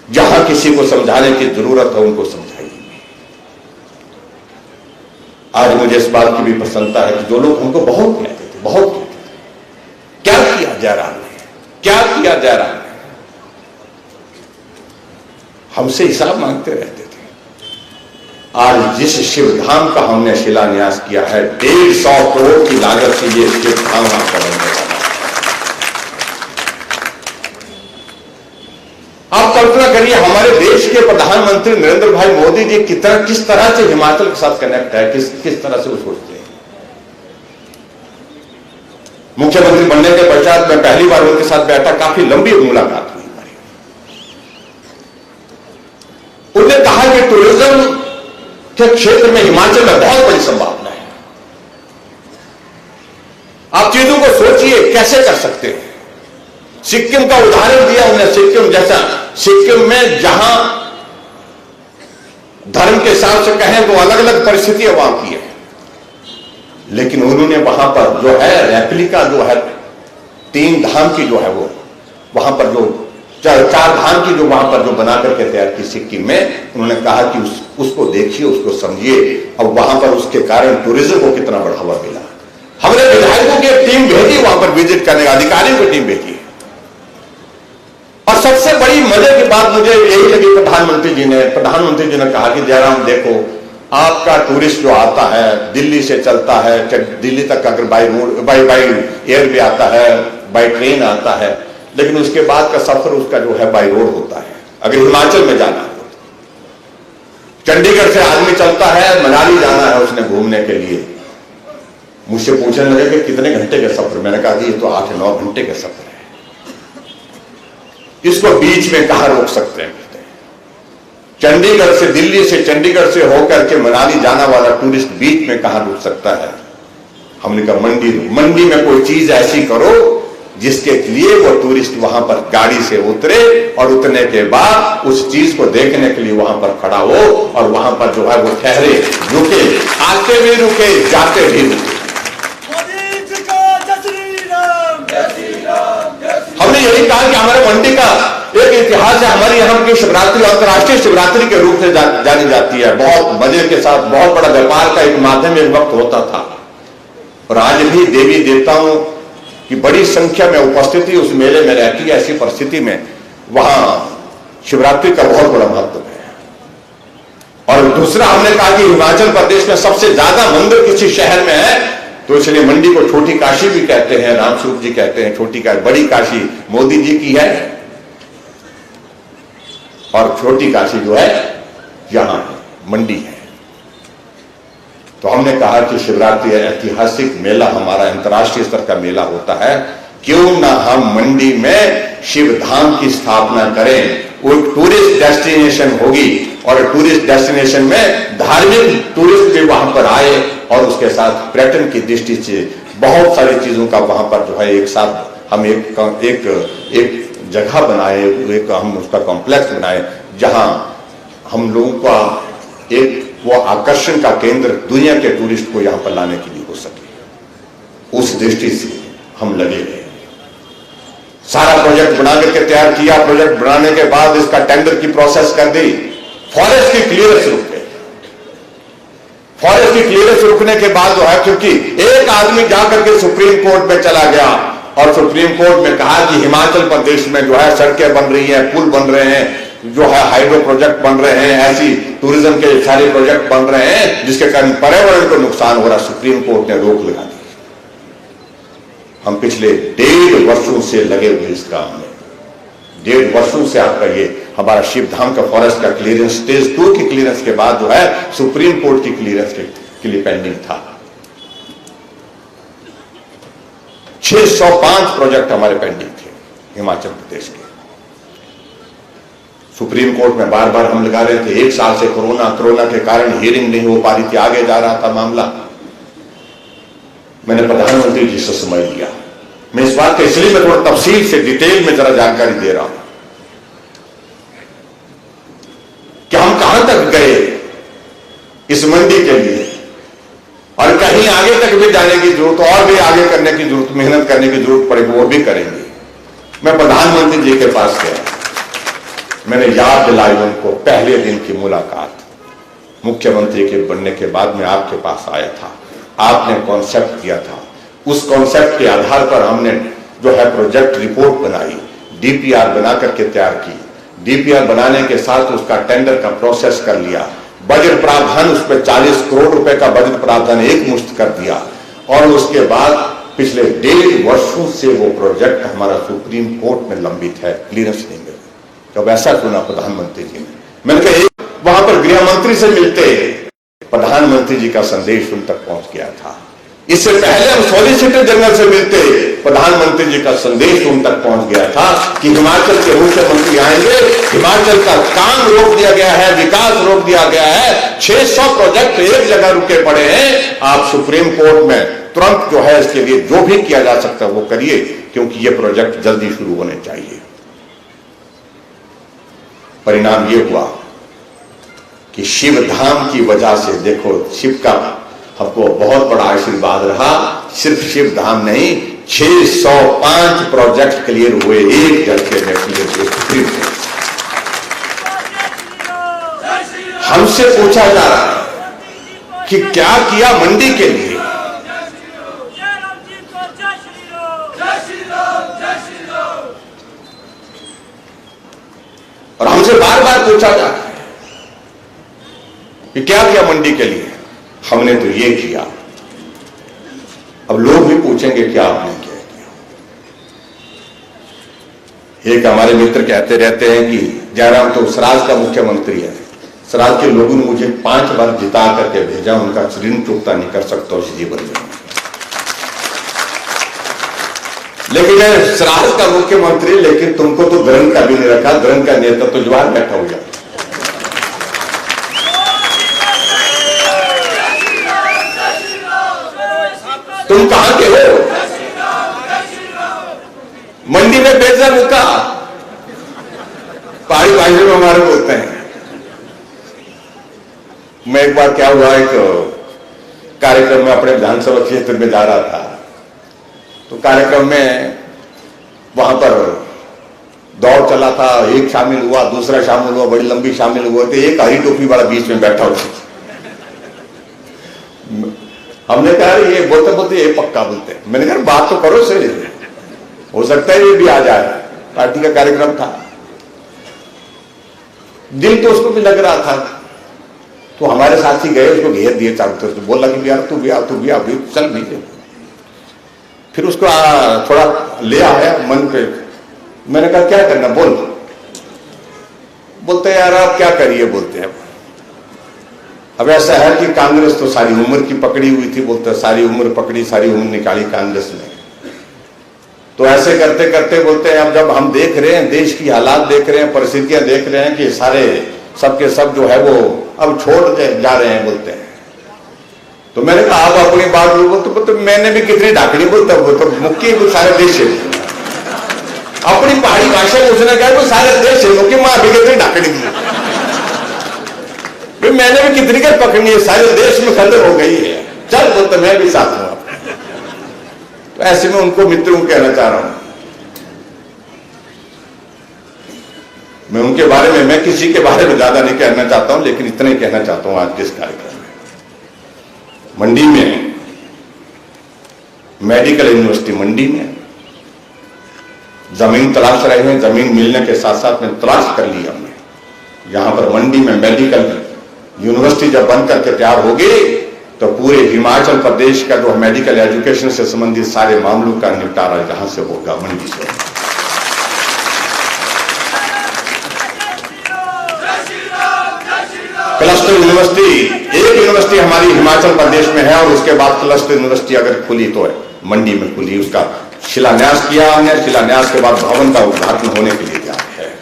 जहां किसी को समझाने की जरूरत है उनको समझाइए। आज मुझे इस बात की भी प्रसन्नता है कि जो लोग हमको बहुत कहते थे, बहुत कहते थे, क्या किया जयराम ने, क्या किया जयराम ने, हमसे हिसाब मांगते रहते थे। आज जिस शिवधाम का हमने शिलान्यास किया है, 150 करोड़ की लागत से ये शिवधाम आपका बनने वाला है। आप कल्पना करिए, हमारे देश के प्रधानमंत्री नरेंद्र भाई मोदी जी किस तरह से हिमाचल के साथ कनेक्ट है, किस तरह से वो सोचते हैं। मुख्यमंत्री बनने के पश्चात मैं पहली बार उनके साथ बैठा, काफी लंबी मुलाकात हुई हमारी। उन्होंने कहा कि टूरिज्म के क्षेत्र में हिमाचल में बहुत बड़ी संभावना है। आप चीजों को सोचिए, कैसे कर सकते हैं। सिक्किम का उदाहरण दिया उन्होंने, सिक्किम जैसा, सिक्किम में जहां धर्म के हिसाब से कहें तो अलग अलग परिस्थिति वहां की है, लेकिन उन्होंने वहां पर जो है रेप्लिका जो है 3 धाम की जो है वो वहां पर जो 4 धाम की जो वहां पर जो बना करके तैयार की सिक्किम में, उन्होंने कहा कि उसको देखिए, उसको समझिए। अब वहां पर उसके कारण टूरिज्म को कितना बढ़ावा मिला। हमने विधायकों की एक टीम भेजी वहां पर विजिट करने, अधिकारियों की टीम भेजी। और सबसे बड़ी मजे की बात मुझे यही लगी, प्रधानमंत्री जी ने कहा कि जयराम देखो, आपका टूरिस्ट जो आता है दिल्ली से चलता है, दिल्ली तक अगर बाई एयर भी आता है, बाई ट्रेन आता है, लेकिन उसके बाद का सफर उसका जो है बाई रोड होता है। अगर हिमाचल में जाना हो, चंडीगढ़ से आदमी चलता है, मनाली जाना है उसने घूमने के लिए, मुझसे पूछने लगे कि कितने घंटे का सफर। मैंने कहा कि ये तो 8-9 घंटे का सफर है, इसको बीच में कहां रोक सकते हैं। चंडीगढ़ से, दिल्ली से, चंडीगढ़ से होकर के मनाली जाना वाला टूरिस्ट बीच में कहां रुक सकता है। हमने कहा मंडी में कोई चीज ऐसी करो जिसके लिए वो टूरिस्ट वहां पर गाड़ी से उतरे और उतरने के बाद उस चीज को देखने के लिए वहां पर खड़ा हो और वहां पर जो है वो ठहरे, रुके, आते भी रुके, जाते भी रुके। हमने यही कहा कि हमारे मंडी का एक इतिहास है। हमारी यहाँ की शिवरात्रि अंतर्राष्ट्रीय शिवरात्रि के रूप से जानी जाती है। बहुत मजे के साथ बहुत बड़ा व्यापार का एक माध्यम एक वक्त होता था, और आज भी देवी देवताओं की बड़ी संख्या में उपस्थिति उस मेले में रहती है। ऐसी परिस्थिति में वहां शिवरात्रि का बहुत बड़ा महत्व है। और दूसरा हमने कहा कि हिमाचल प्रदेश में सबसे ज्यादा मंदिर किसी शहर में है, तो इसलिए मंडी को छोटी काशी भी कहते हैं, रामस्वरूप जी कहते हैं छोटी काशी। बड़ी काशी मोदी जी की है और छोटी काशी जो है यहां है, मंडी है। तो हमने कहा कि शिवरात्रि ऐतिहासिक मेला हमारा अंतर्राष्ट्रीय स्तर का मेला होता है, क्यों ना हम मंडी में शिव धाम की स्थापना करें। वो एक टूरिस्ट डेस्टिनेशन होगी और टूरिस्ट डेस्टिनेशन में धार्मिक टूरिस्ट भी वहां पर आए और उसके साथ पर्यटन की दृष्टि से बहुत सारी चीजों का वहां पर जो है एक साथ हम एक जगह बनाए, एक हम उसका कॉम्प्लेक्स बनाए जहां हम लोगों का एक वो आकर्षण का केंद्र दुनिया के टूरिस्ट को यहां पर लाने के लिए हो सके। उस दृष्टि से हम लगे हुए। सारा प्रोजेक्ट बना करके तैयार किया। प्रोजेक्ट बनाने के बाद इसका टेंडर की प्रोसेस कर दी। फॉरेस्ट की क्लियरेंस रुक गई। फॉरेस्ट की क्लियरेंस रुकने के बाद जो है, क्योंकि एक आदमी जाकर के सुप्रीम कोर्ट में चला गया और सुप्रीम कोर्ट में कहा कि हिमाचल प्रदेश में जो है सड़कें बन रही हैं, पुल बन रहे हैं, जो है हाइड्रो प्रोजेक्ट बन रहे हैं, ऐसी टूरिज्म के सारे प्रोजेक्ट बन रहे हैं जिसके कारण पर्यावरण को नुकसान हो रहा। सुप्रीम कोर्ट ने रोक लगा दी। हम पिछले 1.5 वर्षों से लगे हुए इस काम में। 1.5 वर्षों से आपका ये हमारा शिव धाम का फॉरेस्ट का क्लियरेंस स्टेज 2 की क्लियरेंस के बाद जो है सुप्रीम कोर्ट की क्लियरेंस के लिए पेंडिंग था। 605 प्रोजेक्ट हमारे पेंडिंग थे हिमाचल प्रदेश के। सुप्रीम कोर्ट में बार बार हम लगा रहे थे। 1 साल से कोरोना के कारण हियरिंग नहीं हो पा रही थी, आगे जा रहा था मामला। मैंने प्रधानमंत्री जी से समय लिया। मैं इस बात का इसलिए मैं थोड़ा तफसील से डिटेल में जरा जानकारी दे रहा हूं कि हम कहां तक गए इस मंडी के लिए और कहीं आगे तक भी जाने की जरूरत, और भी आगे करने की जरूरत, मेहनत करने की जरूरत पड़ेगी, वो भी करेंगे। मैं प्रधानमंत्री जी के पास गया। मैंने याद दिलाई उनको पहले दिन की मुलाकात। मुख्यमंत्री के बनने के बाद मैं आपके पास आया था, आपने कॉन्सेप्ट किया था। उस कॉन्सेप्ट के आधार पर हमने जो है प्रोजेक्ट रिपोर्ट बनाई, डीपीआर बना करके तैयार की। डीपीआर बनाने के साथ उसका टेंडर का प्रोसेस कर लिया। बजट प्रावधान उस पर 40 करोड़ रुपए का बजट प्रावधान एक मुश्त कर दिया और उसके बाद पिछले 1.5 वर्षों से वो प्रोजेक्ट हमारा सुप्रीम कोर्ट में लंबित है, क्लियरेंस नहीं मिल। जब ऐसा सुना प्रधानमंत्री जी ने, मैंने कहा वहां पर गृह मंत्री से मिलते प्रधानमंत्री जी का संदेश उन तक पहुंच गया था। इससे पहले हम सॉलिसिटर जनरल से मिलते प्रधानमंत्री जी का संदेश उन तक पहुंच गया था कि हिमाचल के मुख्यमंत्री आएंगे, हिमाचल का काम रोक दिया गया है, विकास रोक दिया गया है, 600 प्रोजेक्ट एक जगह रुके पड़े हैं। आप सुप्रीम कोर्ट में तुरंत जो है इसके लिए जो भी किया जा सकता है वो करिए, क्योंकि ये प्रोजेक्ट जल्दी शुरू होने चाहिए। परिणाम ये हुआ कि शिव धाम की वजह से देखो शिव का हमको बहुत बड़ा आशीर्वाद रहा। सिर्फ शिव धाम नहीं, 605 प्रोजेक्ट क्लियर हुए एक झटके में क्लियर। हमसे पूछा जा रहा है कि क्या किया मंडी के लिए, और हमसे बार बार पूछा जा रहा है कि क्या किया मंडी के लिए। हमने तो ये किया। अब लोग भी पूछेंगे क्या आपने क्या किया। एक हमारे मित्र कहते रहते हैं कि जयराम तो सराज का मुख्यमंत्री है, सराज के लोगों ने मुझे 5 बार जिता करके भेजा, उनका ऋण चुकता नहीं कर सकता उस जीवन में। लेकिन मैं सराज का मुख्यमंत्री, लेकिन तुमको तो धर्म का भी नहीं रखा, धर्म का नेता तो जवान बैठा हुआ। तुम कहां के हो? मंडी में बेचा रुका, पहाड़ी भाषा में हमारे बोलते हैं। मैं एक बार क्या हुआ, एक कार्यक्रम में अपने विधानसभा क्षेत्र में जा रहा था, तो कार्यक्रम में वहां पर दौड़ चला था। एक शामिल हुआ, दूसरा शामिल हुआ, बड़ी लंबी शामिल हुआ, तो एक हरी टोपी वाला बीच में बैठा हुआ। हमने कहा ये बोलते बोलते ये पक्का बोलते हैं। मैंने कहा बात तो करो सही, हो सकता है ये भी आ जाए, पार्टी का कार्यक्रम था। दिल तो उसको भी लग रहा था, तो हमारे साथी गए, उसको घेर दिए चारों तरफ, बोला कि यार तू भी आ, तू भी आ, चल भी। फिर उसको थोड़ा ले आया मन पे। मैंने कहा क्या करना बोल। बोलते यार आप क्या करिए, बोलते हैं अब ऐसा है कि कांग्रेस तो सारी उम्र की पकड़ी हुई थी। बोलते सारी उम्र पकड़ी, सारी उम्र निकाली कांग्रेस ने। तो ऐसे करते करते बोलते हैं अब जब हम देख रहे हैं, देश की हालात देख रहे हैं, परिस्थितियां देख रहे हैं कि सारे सबके सब जो है वो अब छोड़ जा रहे हैं, बोलते हैं। तो मैंने कहा आप अपनी बात बोलते तो मैंने भी कितनी ढाकनी बोलता वो तो मुक्की वो सारे देश है, अपनी पहाड़ी भाषा में उसने कहा वो सारे देश है मुक्की, मां भी कितनी ढाकनी दी, मैंने भी कितनी कर पकड़नी है, सारे देश में खतर हो गई है, चल बोलते मैं भी साथ हूं। तो ऐसे में उनको मित्रों को कहना चाह रहा हूं, मैं उनके बारे में, मैं किसी के बारे में ज्यादा नहीं कहना चाहता हूं, लेकिन इतना ही कहना चाहता हूं आज के इस कार्यक्रम में। मंडी में मेडिकल यूनिवर्सिटी, मंडी में जमीन तलाश रहे हैं, जमीन मिलने के साथ साथ में तलाश कर ली हमने, यहां पर मंडी में मेडिकल यूनिवर्सिटी जब बन करके तैयार होगी तो पूरे हिमाचल प्रदेश का जो मेडिकल एजुकेशन से संबंधित सारे मामलों का निपटारा यहां से होगा, मंडी से। क्लस्टर यूनिवर्सिटी, एक यूनिवर्सिटी हमारी हिमाचल प्रदेश में है और उसके बाद क्लस्टर यूनिवर्सिटी अगर खुली तो है मंडी में खुली, उसका शिलान्यास किया हमने, शिलान्यास के बाद भवन का उद्घाटन होने के लिए तैयार है।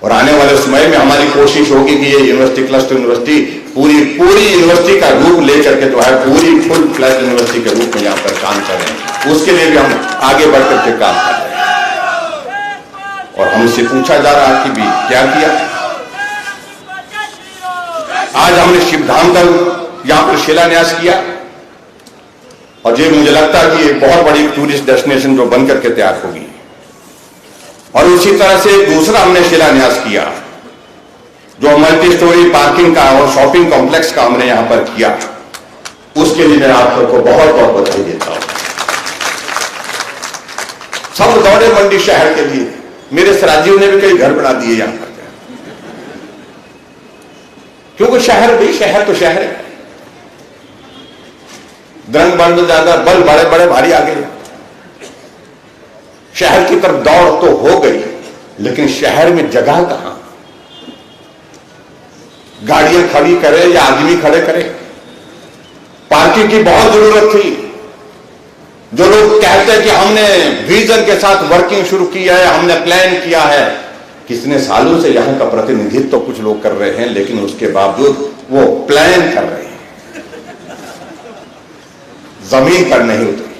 और आने वाले समय में हमारी कोशिश होगी कि ये यूनिवर्सिटी, क्लस्टर यूनिवर्सिटी पूरी यूनिवर्सिटी का रूप लेकर के जो है पूरी फुल फ्लैश यूनिवर्सिटी के रूप में यहां पर काम कर रहे हैं, उसके लिए भी हम आगे बढ़कर के काम कर रहे हैं। और हमसे पूछा जा रहा है कि भी क्या किया, आज हमने शिवधाम का यहां पर शिलान्यास किया और ये मुझे लगता है कि एक बहुत बड़ी टूरिस्ट डेस्टिनेशन जो बनकर के तैयार होगी। और उसी तरह से दूसरा हमने शिलान्यास किया जो मल्टी स्टोरी पार्किंग का और शॉपिंग कॉम्प्लेक्स का हमने यहां पर किया, उसके लिए मैं आप सबको बहुत बहुत बधाई देता हूं। सब दौड़े मंडी शहर के लिए, मेरे सराजियों ने भी कई घर बना दिए यहां पर, क्योंकि शहर भी शहर तो शहर है, द्रंग बंद ज्यादा बल बड़े बड़े भारी आ गए, शहर की तरफ दौड़ तो हो गई, लेकिन शहर में जगह कहां, गाड़ियां खड़ी करे या आदमी खड़े करे, पार्किंग की बहुत जरूरत थी। जो लोग कहते हैं कि हमने विजन के साथ वर्किंग शुरू की है, हमने प्लान किया है, कितने सालों से यहां का प्रतिनिधित्व तो कुछ लोग कर रहे हैं, लेकिन उसके बावजूद वो प्लान कर रहे हैं, जमीन पर नहीं उतरी।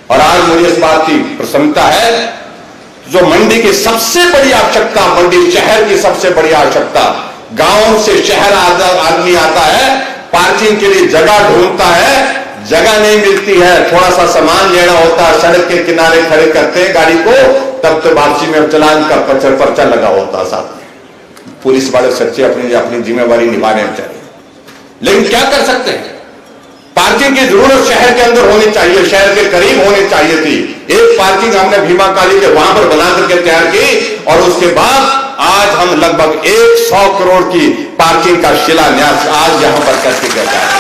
और आज मुझे इस बात की प्रसन्नता है, जो मंडी की सबसे बड़ी आवश्यकता, मंडी शहर की सबसे बड़ी आवश्यकता, गांव से शहर आदमी आता है, पार्किंग के लिए जगह ढूंढता है, जगह नहीं मिलती है, थोड़ा सा सामान लेना होता है, सड़क के किनारे खड़े करते हैं गाड़ी को, तब तो वापसी में चालान का पर्चा लगा होता है साथ में। पुलिस वाले सच्चे अपनी जिम्मेवारी निभा रहे हैं, लेकिन क्या कर सकते हैं, पार्किंग की जरूरत शहर के अंदर होनी चाहिए, शहर के करीब होनी चाहिए थी। एक पार्किंग हमने भीमा काली के वहां पर बना करके तैयार की और उसके बाद आज हम लगभग 100 करोड़ की पार्किंग का शिलान्यास आज यहां पर करके गया है।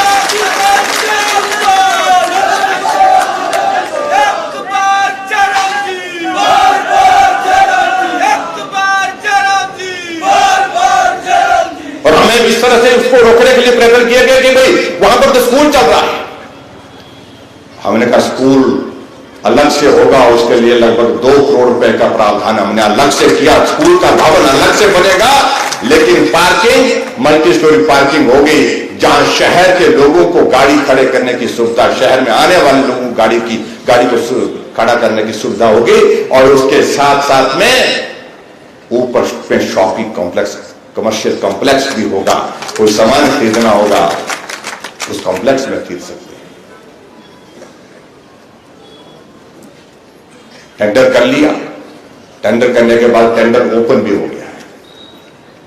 और हमें इस तरह से उसको रोकने के लिए प्रयत्न किया गया कि भाई वहां पर तो स्कूल चल रहा है, हमने कहा स्कूल अलग से होगा, उसके लिए लगभग 2 करोड़ रुपए का प्रावधान हमने अलग से किया, स्कूल का भवन अलग से बनेगा, लेकिन पार्किंग मल्टी स्टोरी पार्किंग होगी, जहां शहर के लोगों को गाड़ी खड़े करने की सुविधा, शहर में आने वाले लोगों को गाड़ी को खड़ा करने की सुविधा होगी, और उसके साथ साथ में ऊपर में शॉपिंग कॉम्प्लेक्स, कमर्शियल कॉम्प्लेक्स भी होगा, कोई सामान खरीदना होगा उस कॉम्प्लेक्स में खरीद सकते हैं। टेंडर कर लिया, टेंडर करने के बाद टेंडर ओपन भी हो गया है,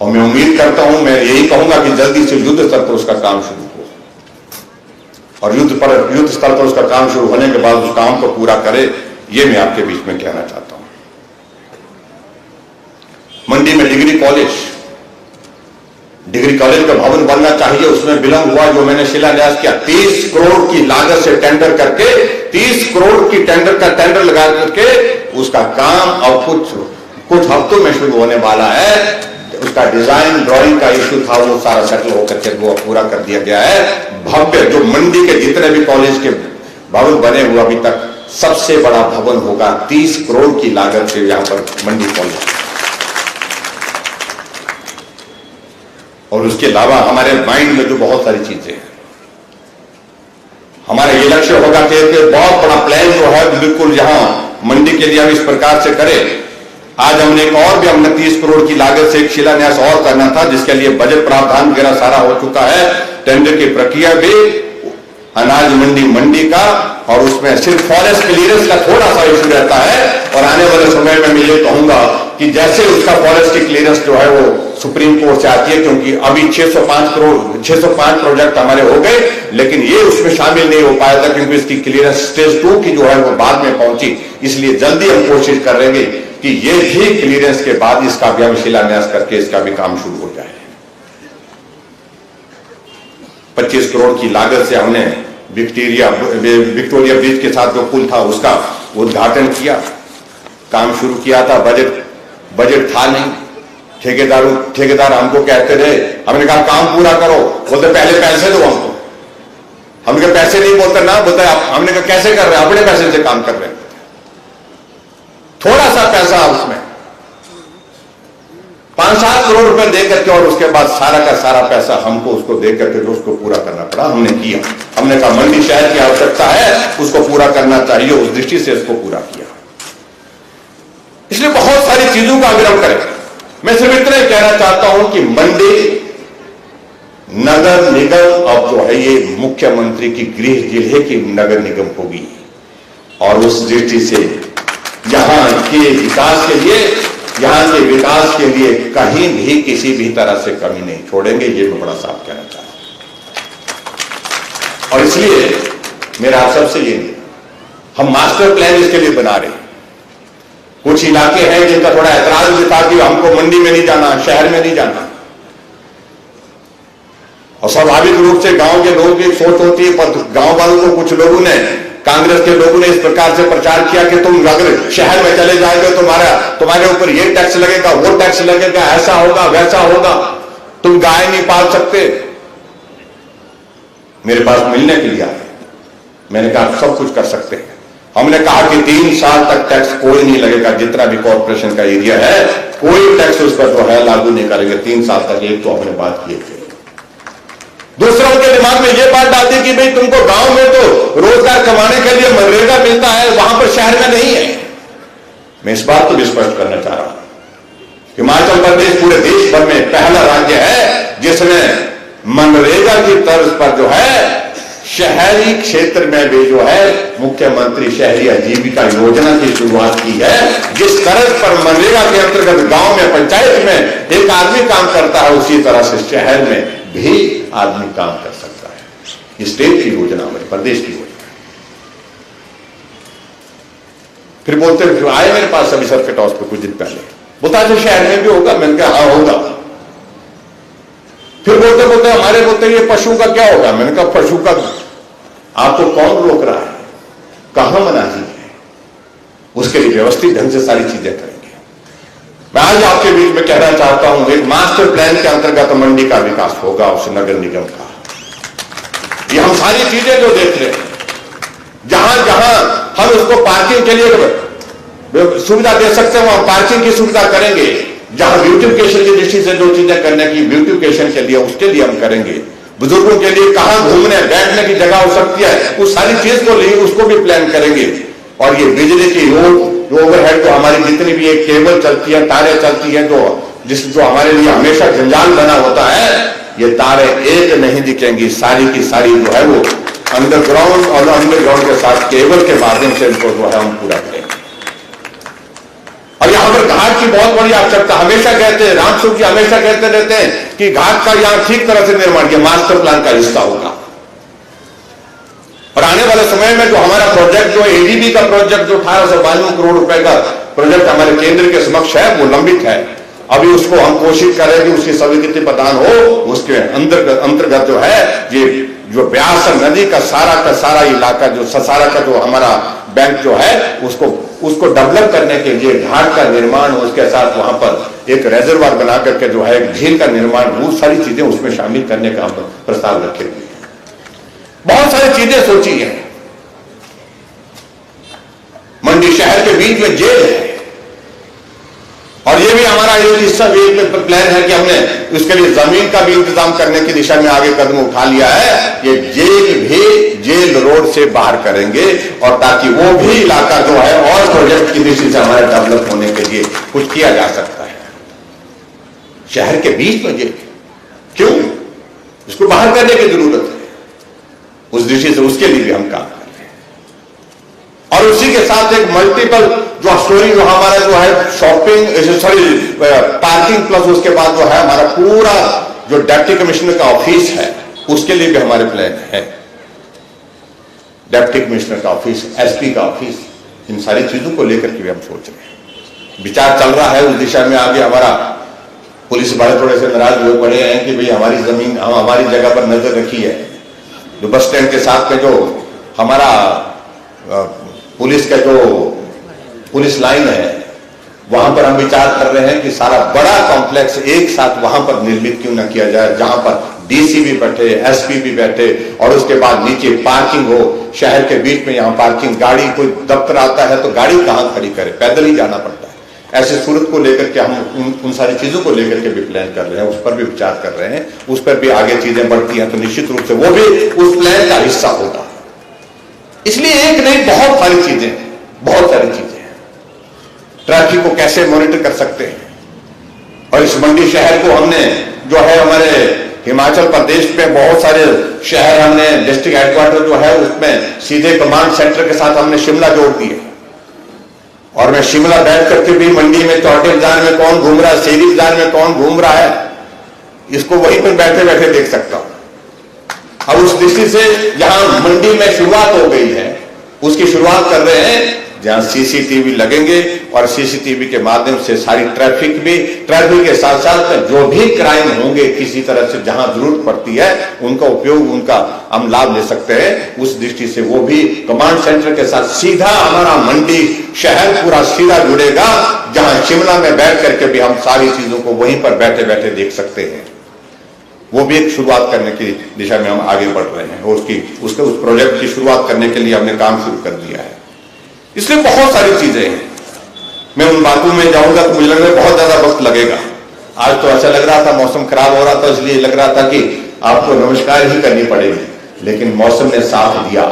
और मैं उम्मीद करता हूं, मैं यही कहूंगा कि जल्दी से युद्ध स्तर पर उसका काम शुरू हो, और युद्ध स्तर पर उसका काम शुरू होने के बाद उस काम को पूरा करे, ये मैं आपके बीच में कहना चाहता हूं। मंडी में डिग्री कॉलेज का भवन बनना चाहिए, उसमें विलंब हुआ, जो मैंने शिलान्यास किया, 30 करोड़ की लागत से टेंडर करके, 30 करोड़ की टेंडर लगा करके उसका काम और कुछ हफ्तों में शुरू होने वाला है। उसका डिजाइन ड्राइंग का इश्यू था, वो सारा सेटल होकर के वो पूरा कर दिया गया है। भव्य जो मंडी के जितने भी कॉलेज के भवन बने हुए अभी तक सबसे बड़ा भवन होगा, 30 करोड़ की लागत से यहां पर मंडी कॉलेज। और उसके अलावा हमारे माइंड में जो बहुत सारी चीजें हैं, हमारा ये लक्ष्य होगा कि बहुत बड़ा प्लान जो है बिल्कुल यहां मंडी के लिए हम इस प्रकार से करें। आज हमने एक और भी 29 करोड़ की लागत से एक शिलान्यास और करना था, जिसके लिए बजट प्रावधान वगैरह सारा हो चुका है। टेंडर की प्रक्रिया भी अनाज मंडी का, और उसमें सिर्फ फॉरेस्ट क्लियरेंस का थोड़ा सा इशू रहता है। और आने वाले समय में मैं ये कहूंगा कि जैसे उसका फॉरेस्ट की क्लियरेंस जो है वो सुप्रीम कोर्ट से आती है, क्योंकि अभी 605 प्रोजेक्ट हमारे हो गए, लेकिन ये उसमें शामिल नहीं हो पाया था क्योंकि इसकी क्लियरेंस स्टेज 2 की जो है वो बाद में पहुंची। इसलिए जल्दी हम कोशिश करेंगे कि ये भी क्लियरेंस के बाद इसका भी हम शिलान्यास करके इसका भी काम शुरू हो जाए। 25 करोड़ की लागत से हमने विक्टोरिया ब्रिज के साथ जो पुल था उसका उद्घाटन किया, काम शुरू किया था। बजट था नहीं, ठेकेदार हमको कहते रहे, हमने कहा काम पूरा करो, बोलते पहले पैसे दो हमको। हमने कहा पैसे नहीं, बोलते ना, बोलते हमने कहा कैसे कर रहे हैं, अपने पैसे से काम कर रहे हैं। थोड़ा सा पैसा उसमें 5-7 करोड़ रुपए दे करके, और उसके बाद सारा का सारा पैसा हमको उसको दे करके उसको पूरा करना पड़ा। हमने किया, हमने कहा मंडी शहर की आवश्यकता है, उसको पूरा करना चाहिए, उस दृष्टि से इसको पूरा किया। इसलिए बहुत सारी चीजों का अविरम करें। मैं सिर्फ इतना ही कहना चाहता हूं कि मंडी नगर निगम अब जो है ये मुख्यमंत्री की गृह जिले की नगर निगम होगी, और उस दृष्टि से यहां के विकास के लिए कहीं भी किसी भी तरह से कमी नहीं छोड़ेंगे, ये मैं बड़ा साफ कहना चाहता हूं। और इसलिए मेरा आप सबसे ये नहीं, हम मास्टर प्लान इसके लिए बना रहे हैं। कुछ इलाके हैं जिनका थोड़ा ऐतराज भी था कि हमको मंडी में नहीं जाना, शहर में नहीं जाना, और स्वाभाविक रूप से गांव के लोगों की एक सोच होती है, पर गांव वालों को कुछ लोगों ने, कांग्रेस के लोगों ने इस प्रकार से प्रचार किया कि तुम अगर शहर में चले जाओगे तुम्हारे ऊपर ये टैक्स लगेगा, वो टैक्स लगेगा, ऐसा होगा वैसा होगा, तुम गाय नहीं पाल सकते। मेरे पास मिलने के लिए आए, मैंने कहा आप सब कुछ कर सकते हैं। हमने कहा कि 3 साल तक टैक्स कोई नहीं लगेगा, जितना भी कॉर्पोरेशन का एरिया है कोई टैक्स उस पर जो है लागू नहीं करेंगे 3 साल तक। एक तो हमने बात की थी। दूसरा उनके दिमाग में यह बात डाल दी कि भाई तुमको गांव में तो रोजगार कमाने के लिए मनरेगा मिलता है, वहां पर शहर में नहीं है। मैं इस बात को भी स्पष्ट करना चाह रहा हूं, हिमाचल प्रदेश पूरे देश भर में पहला राज्य है जिसने मनरेगा की तर्ज पर जो है शहरी क्षेत्र में भी जो है मुख्यमंत्री शहरी आजीविका योजना की शुरुआत की है। जिस तरह पर मनरेगा के अंतर्गत गांव में, पंचायत में एक आदमी काम करता है, उसी तरह से शहर में भी आदमी काम कर सकता है। स्टेट की योजना, हमारे प्रदेश की योजना। फिर बोलते आए मेरे पास अभी सर कटॉस पे कुछ दिन पहले, बोलता है शहर में भी होगा। मैंने कहा हाँ होगा। फिर बोलते हमारे बोलते ये पशु का क्या होगा। मैंने कहा पशु का आपको कौन रोक रहा है, कहां मनाही है, उसके लिए व्यवस्थित ढंग से सारी चीजें करेंगे। मैं आज आपके बीच में कहना चाहता हूं, एक मास्टर प्लान के अंतर्गत मंडी का विकास होगा, उस नगर निगम का। ये हम सारी चीजें जो देख रहे हैं, जहां जहां हम उसको पार्किंग के लिए सुविधा दे सकते हैं वहां पार्किंग की सुविधा करेंगे। जहां ब्यूटिफिकेशन की दृष्टि से जो चीजें करने की, ब्यूटिफिकेशन के लिए उसके लिए हम करेंगे। बुजुर्गों के लिए कहां घूमने बैठने की जगह हो सकती है, उस सारी चीज को लिए उसको भी प्लान करेंगे। और ये बिजली की ओवरहेड जो हमारी जितनी भी एक केबल चलती है, तारें चलती हैं, जो हमारे लिए हमेशा जंजाल बना होता है, ये तारें एक नहीं दिखेंगी, सारी की सारी जो है वो अंडरग्राउंड और अंडरग्राउंड के साथ केबल के माध्यम से इनको जो है हम पूरा करेंगे। और यहां पर घाट की बहुत बड़ी आवश्यकता, हमेशा कहते हैं, रामसुख जी हमेशा कहते रहते हैं कि घाट का यहां ठीक तरह से निर्माण किया, मास्टर प्लान का हिस्सा होगा। और आने वाले समय में जो हमारा प्रोजेक्ट जो एडीबी का प्रोजेक्ट जो 1892 करोड़ रुपए का प्रोजेक्ट हमारे केंद्र के समक्ष है, वो लंबित है। अभी उसको हम कोशिश करें कि उसकी स्वीकृति प्रदान हो। उसके अंतर्गत जो है ये जो ब्यास नदी का सारा इलाका, जो ससारा का जो हमारा बैंक जो है, उसको डेवलप करने के लिए घाट का निर्माण, उसके साथ वहां पर एक रेजर्वायर बना करके जो है एक झील का निर्माण, बहुत सारी चीजें उसमें शामिल करने का हम प्रस्ताव रखे हुए हैं। बहुत सारी चीजें सोची है। मंडी शहर के बीच में जेल है, और ये भी हमारा एक प्लान है कि हमने उसके लिए जमीन का भी इंतजाम करने की दिशा में आगे कदम उठा लिया है। ये जेल भी जेल रोड से बाहर करेंगे, और ताकि वो भी इलाका जो है और प्रोजेक्ट की दृष्टि से हमारे डेवलप होने के लिए कुछ किया जा सकता है। शहर के बीच में जेल क्यों? इसको बाहर करने की जरूरत है। उस दृष्टि से उसके लिए भी हम काम कर रहे हैं। और उसी के साथ एक मल्टीपल जो स्टोरी जो हमारा जो है शॉपिंग पार्किंग प्लस उसके बाद जो है हमारा पूरा जो डिप्टी कमिश्नर का ऑफिस है उसके लिए भी हमारे प्लान है। डिप्टी कमिश्नर का ऑफिस, एसपी का ऑफिस, इन सारी चीजों को लेकर के भी हम सोच रहे हैं। विचार चल रहा है उस दिशा में आगे। हमारा पुलिस वाले थोड़े से नाराज हुए पड़े हैं कि भाई हमारी जमीन, हम हमारी जगह पर नजर रखी है। जो बस स्टैंड के साथ में जो हमारा पुलिस का जो पुलिस लाइन है वहां पर हम विचार कर रहे हैं कि सारा बड़ा कॉम्प्लेक्स एक साथ वहां पर निर्मित क्यों ना किया जाए, जहां पर डीसी भी बैठे, एसपी भी बैठे, और उसके बाद नीचे पार्किंग हो। शहर के बीच में यहां पार्किंग, गाड़ी कोई दफ्तर आता है तो गाड़ी कहां खड़ी करे, पैदल ही जाना पड़ता है। ऐसे सूरत को लेकर के हम उन सारी चीजों को लेकर के भी प्लान कर रहे हैं, उस पर भी विचार कर रहे हैं। उस पर भी आगे चीजें बढ़ती हैं तो निश्चित रूप से वो भी उस प्लान का हिस्सा होगा। इसलिए एक नहीं, बहुत सारी चीजें, बहुत सारी चीजें। ट्रैफिक को कैसे मॉनिटर कर सकते हैं, और इस मंडी शहर को हमने जो है हमारे हिमाचल प्रदेश में बहुत सारे शहर हमने डिस्ट्रिक्ट हेडक्वार्टर जो है उसमें सीधे कमांड सेंटर के साथ हमने शिमला जोड़ दिए। और मैं शिमला बैठ करके भी मंडी में चौटे बाजार में कौन घूम रहा है, शेरी बाजार में कौन घूम रहा है, इसको वहीं पर बैठे बैठे देख सकता हूं। अब उस दृष्टि से जहां मंडी में शुरुआत हो गई है उसकी शुरुआत कर रहे हैं जहां सीसीटीवी लगेंगे, और सीसीटीवी के माध्यम से सारी ट्रैफिक के साथ साथ जो भी क्राइम होंगे किसी तरह से जहां जरूरत पड़ती है उनका उपयोग, उनका हम लाभ ले सकते हैं। उस दृष्टि से वो भी कमांड सेंटर के साथ सीधा हमारा मंडी शहर पूरा सीधा जुड़ेगा, जहां शिमला में बैठ करके भी हम सारी चीजों को वहीं पर बैठे बैठे देख सकते हैं। वो भी एक शुरुआत करने की दिशा में हम आगे बढ़ रहे हैं, और उस प्रोजेक्ट की शुरुआत करने के लिए हमने काम शुरू कर दिया है। इसलिए बहुत सारी चीजें हैं, मैं उन बातों में जाऊंगा तो मुझे लग रहा है बहुत ज्यादा वक्त लगेगा। आज तो ऐसा लग रहा था मौसम खराब हो रहा था, इसलिए लग रहा था कि आपको नमस्कार ही करनी पड़ेगी, लेकिन मौसम ने साथ दिया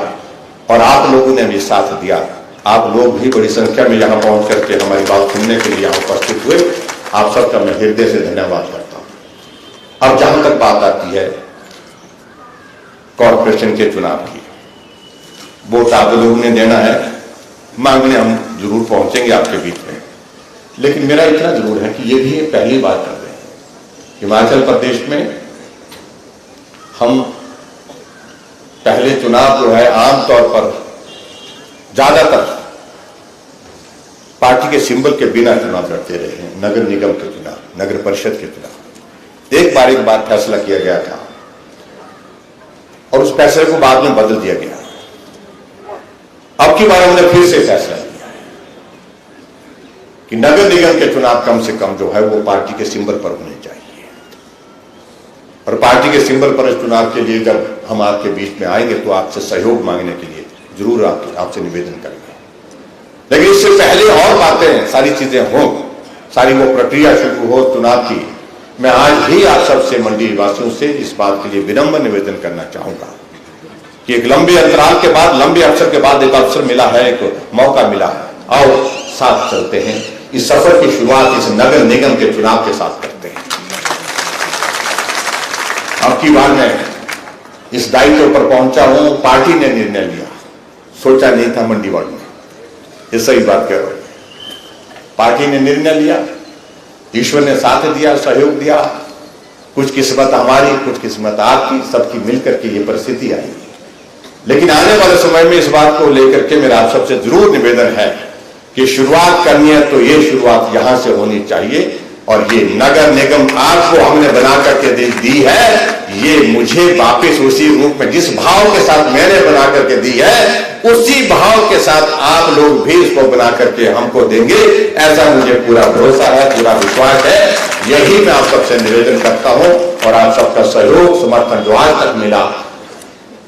और आप लोगों ने भी साथ दिया। आप लोग भी बड़ी संख्या में यहां पहुंच करके हमारी बात सुनने के लिए यहां उपस्थित हुए। आप सबका मैं हृदय से धन्यवाद करता हूं। अब जहां तक बात आती है कॉर्पोरेशन के चुनाव की, वोट आप लोगों ने देना है, मांगने हम जरूर पहुंचेंगे आपके बीच में। लेकिन मेरा इतना जरूर है कि ये भी पहली बार कर रहे हैं हिमाचल प्रदेश में। हम पहले चुनाव जो है आमतौर पर ज्यादातर पार्टी के सिंबल के बिना चुनाव लड़ते रहे हैं। नगर निगम के चुनाव, नगर परिषद के चुनाव, एक बार फैसला किया गया था और उस फैसले को बाद में बदल दिया गया। अब की बार हमने फिर से फैसला लिया है कि नगर निगम के चुनाव कम से कम जो है वो पार्टी के सिंबल पर होने चाहिए, और पार्टी के सिंबल पर इस चुनाव के लिए जब हम आपके बीच में आएंगे तो आपसे सहयोग मांगने के लिए जरूर आपसे निवेदन करेंगे। लेकिन इससे पहले और बातें, सारी चीजें हो, सारी वो प्रक्रिया शुरू हो चुनाव की, मैं आज भी आप सबसे मंडी वासियों से इस बात के लिए विनम्र निवेदन करना चाहूंगा कि एक लंबे अंतराल के बाद, लंबे अवसर के बाद एक अवसर मिला है, एक मौका मिला है। आओ साथ चलते हैं, इस सफर की शुरुआत इस नगर निगम के चुनाव के साथ करते हैं। अब की बार मैं इस दायित्व पर पहुंचा हूं, पार्टी ने निर्णय लिया, सोचा नहीं था मंडी वार्ड में, ये सही बात कह रहा हूं। पार्टी ने निर्णय लिया, ईश्वर ने साथ दिया, सहयोग दिया, कुछ किस्मत हमारी, कुछ किस्मत आपकी, सबकी मिलकर के ये परिस्थिति आई। लेकिन आने वाले समय में इस बात को लेकर के मेरा आप सबसे जरूर निवेदन है कि शुरुआत करनी है तो ये शुरुआत यहां से होनी चाहिए, और ये नगर निगम आपको हमने बना करके दी है, ये मुझे वापस उसी रूप में जिस भाव के साथ मैंने बना करके दी है उसी भाव के साथ आप लोग भी इसको बना करके हमको देंगे, ऐसा मुझे पूरा भरोसा है, पूरा विश्वास है। यही मैं आप सबसे निवेदन करता हूं, और आप सबका सहयोग समर्थन जो आज तक मिला,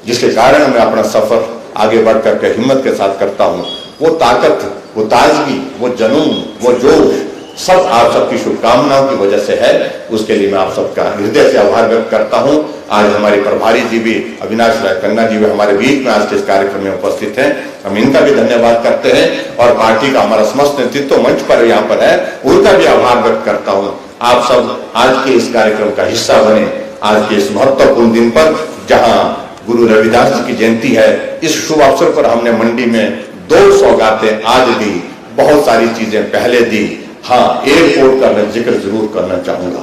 जिसके कारण मैं अपना सफर आगे बढ़ करके हिम्मत के साथ करता हूं, वो ताकत, वो ताजगी, वो जुनून, वो जोश सब आप सबकी शुभकामनाओं की वजह से है। उसके लिए मैं आप सबका हृदय से आभार व्यक्त करता हूं। आज हमारे प्रभारी जी भी, अविनाश राय खन्ना जी भी हमारे बीच में आज के इस कार्यक्रम में उपस्थित हैं। हम इनका भी धन्यवाद करते हैं और पार्टी का हमारा समस्त नेतृत्व मंच पर यहाँ पर है, उनका भी आभार व्यक्त करता हूँ। आप सब आज के इस कार्यक्रम का हिस्सा बने। आज के इस महत्वपूर्ण दिन पर जहाँ गुरु रविदास जी की जयंती है, इस शुभ अवसर पर हमने मंडी में 2 सौगातें आज दी, बहुत सारी चीजें पहले दी। हाँ, एयरपोर्ट का मैं जिक्र जरूर करना चाहूंगा,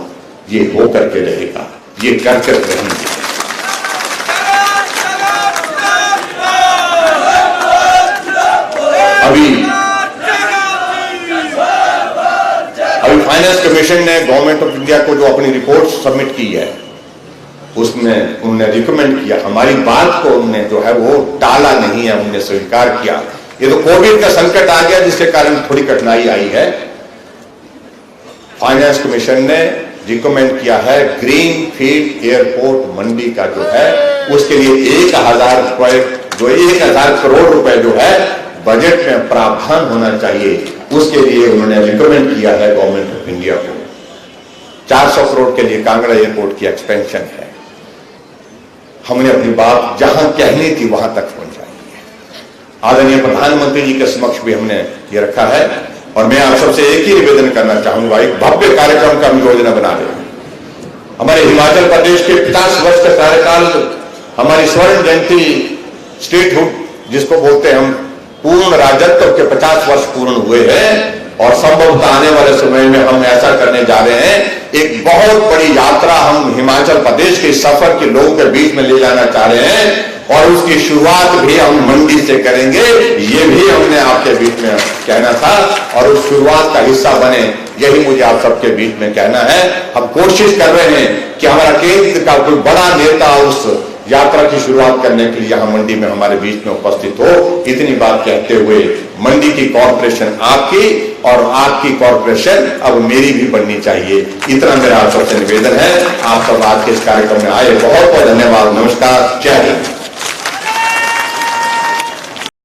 ये हो करके रहेगा, ये करके रहेंगे। अभी फाइनेंस कमीशन ने गवर्नमेंट ऑफ इंडिया को जो अपनी रिपोर्ट सबमिट की है, उसमें उन्होंने रिकमेंड किया, हमारी बात को उन्होंने जो है वो टाला नहीं है, उन्होंने स्वीकार किया। ये तो कोविड का संकट आ गया जिसके कारण थोड़ी कठिनाई आई है। फाइनेंस कमीशन ने रिकमेंड किया है ग्रीन फील्ड एयरपोर्ट मंडी का जो है उसके लिए 1000 करोड़ रुपए जो है बजट में प्रावधान होना चाहिए। उसके लिए उन्होंने रिकमेंड किया है गवर्नमेंट ऑफ इंडिया को। 400 करोड़ के लिए कांगड़ा एयरपोर्ट की एक्सपेंशन है। हमने अपनी बात जहां कहनी थी वहां तक पहुंचाई है। आदरणीय प्रधानमंत्री जी के समक्ष भी हमने ये रखा है और मैं आप सबसे एक ही निवेदन करना चाहूंगा, एक भव्य कार्यक्रम का हम योजना बना रहे हैं। हमारे हिमाचल प्रदेश के 50 वर्ष का कार्यकाल, हमारी स्वर्ण जयंती, स्टेटहुड जिसको बोलते हैं हम, पूर्ण राजत्व के 50 वर्ष पूर्ण हुए हैं और संभवतः आने वाले समय में हम ऐसा करने जा रहे हैं। एक बहुत बड़ी यात्रा हम हिमाचल प्रदेश के सफर के लोगों के बीच में ले जाना चाह रहे हैं और उसकी शुरुआत भी हम मंडी से करेंगे। ये भी हमने आपके बीच में कहना था और उस शुरुआत का हिस्सा बने, यही मुझे आप सबके बीच में कहना है। हम कोशिश कर रहे हैं कि हमारा केंद्र का कोई बड़ा नेता उस यात्रा की शुरुआत करने के लिए यहां मंडी में हमारे बीच में उपस्थित हो। इतनी बात कहते हुए मंडी की कॉर्पोरेशन आपकी और आपकी कॉर्पोरेशन अब मेरी भी बननी चाहिए, इतना मेरा आप सबसे निवेदन है। आप सब आज के इस कार्यक्रम में आए, बहुत बहुत धन्यवाद। नमस्कार, जय हिंद।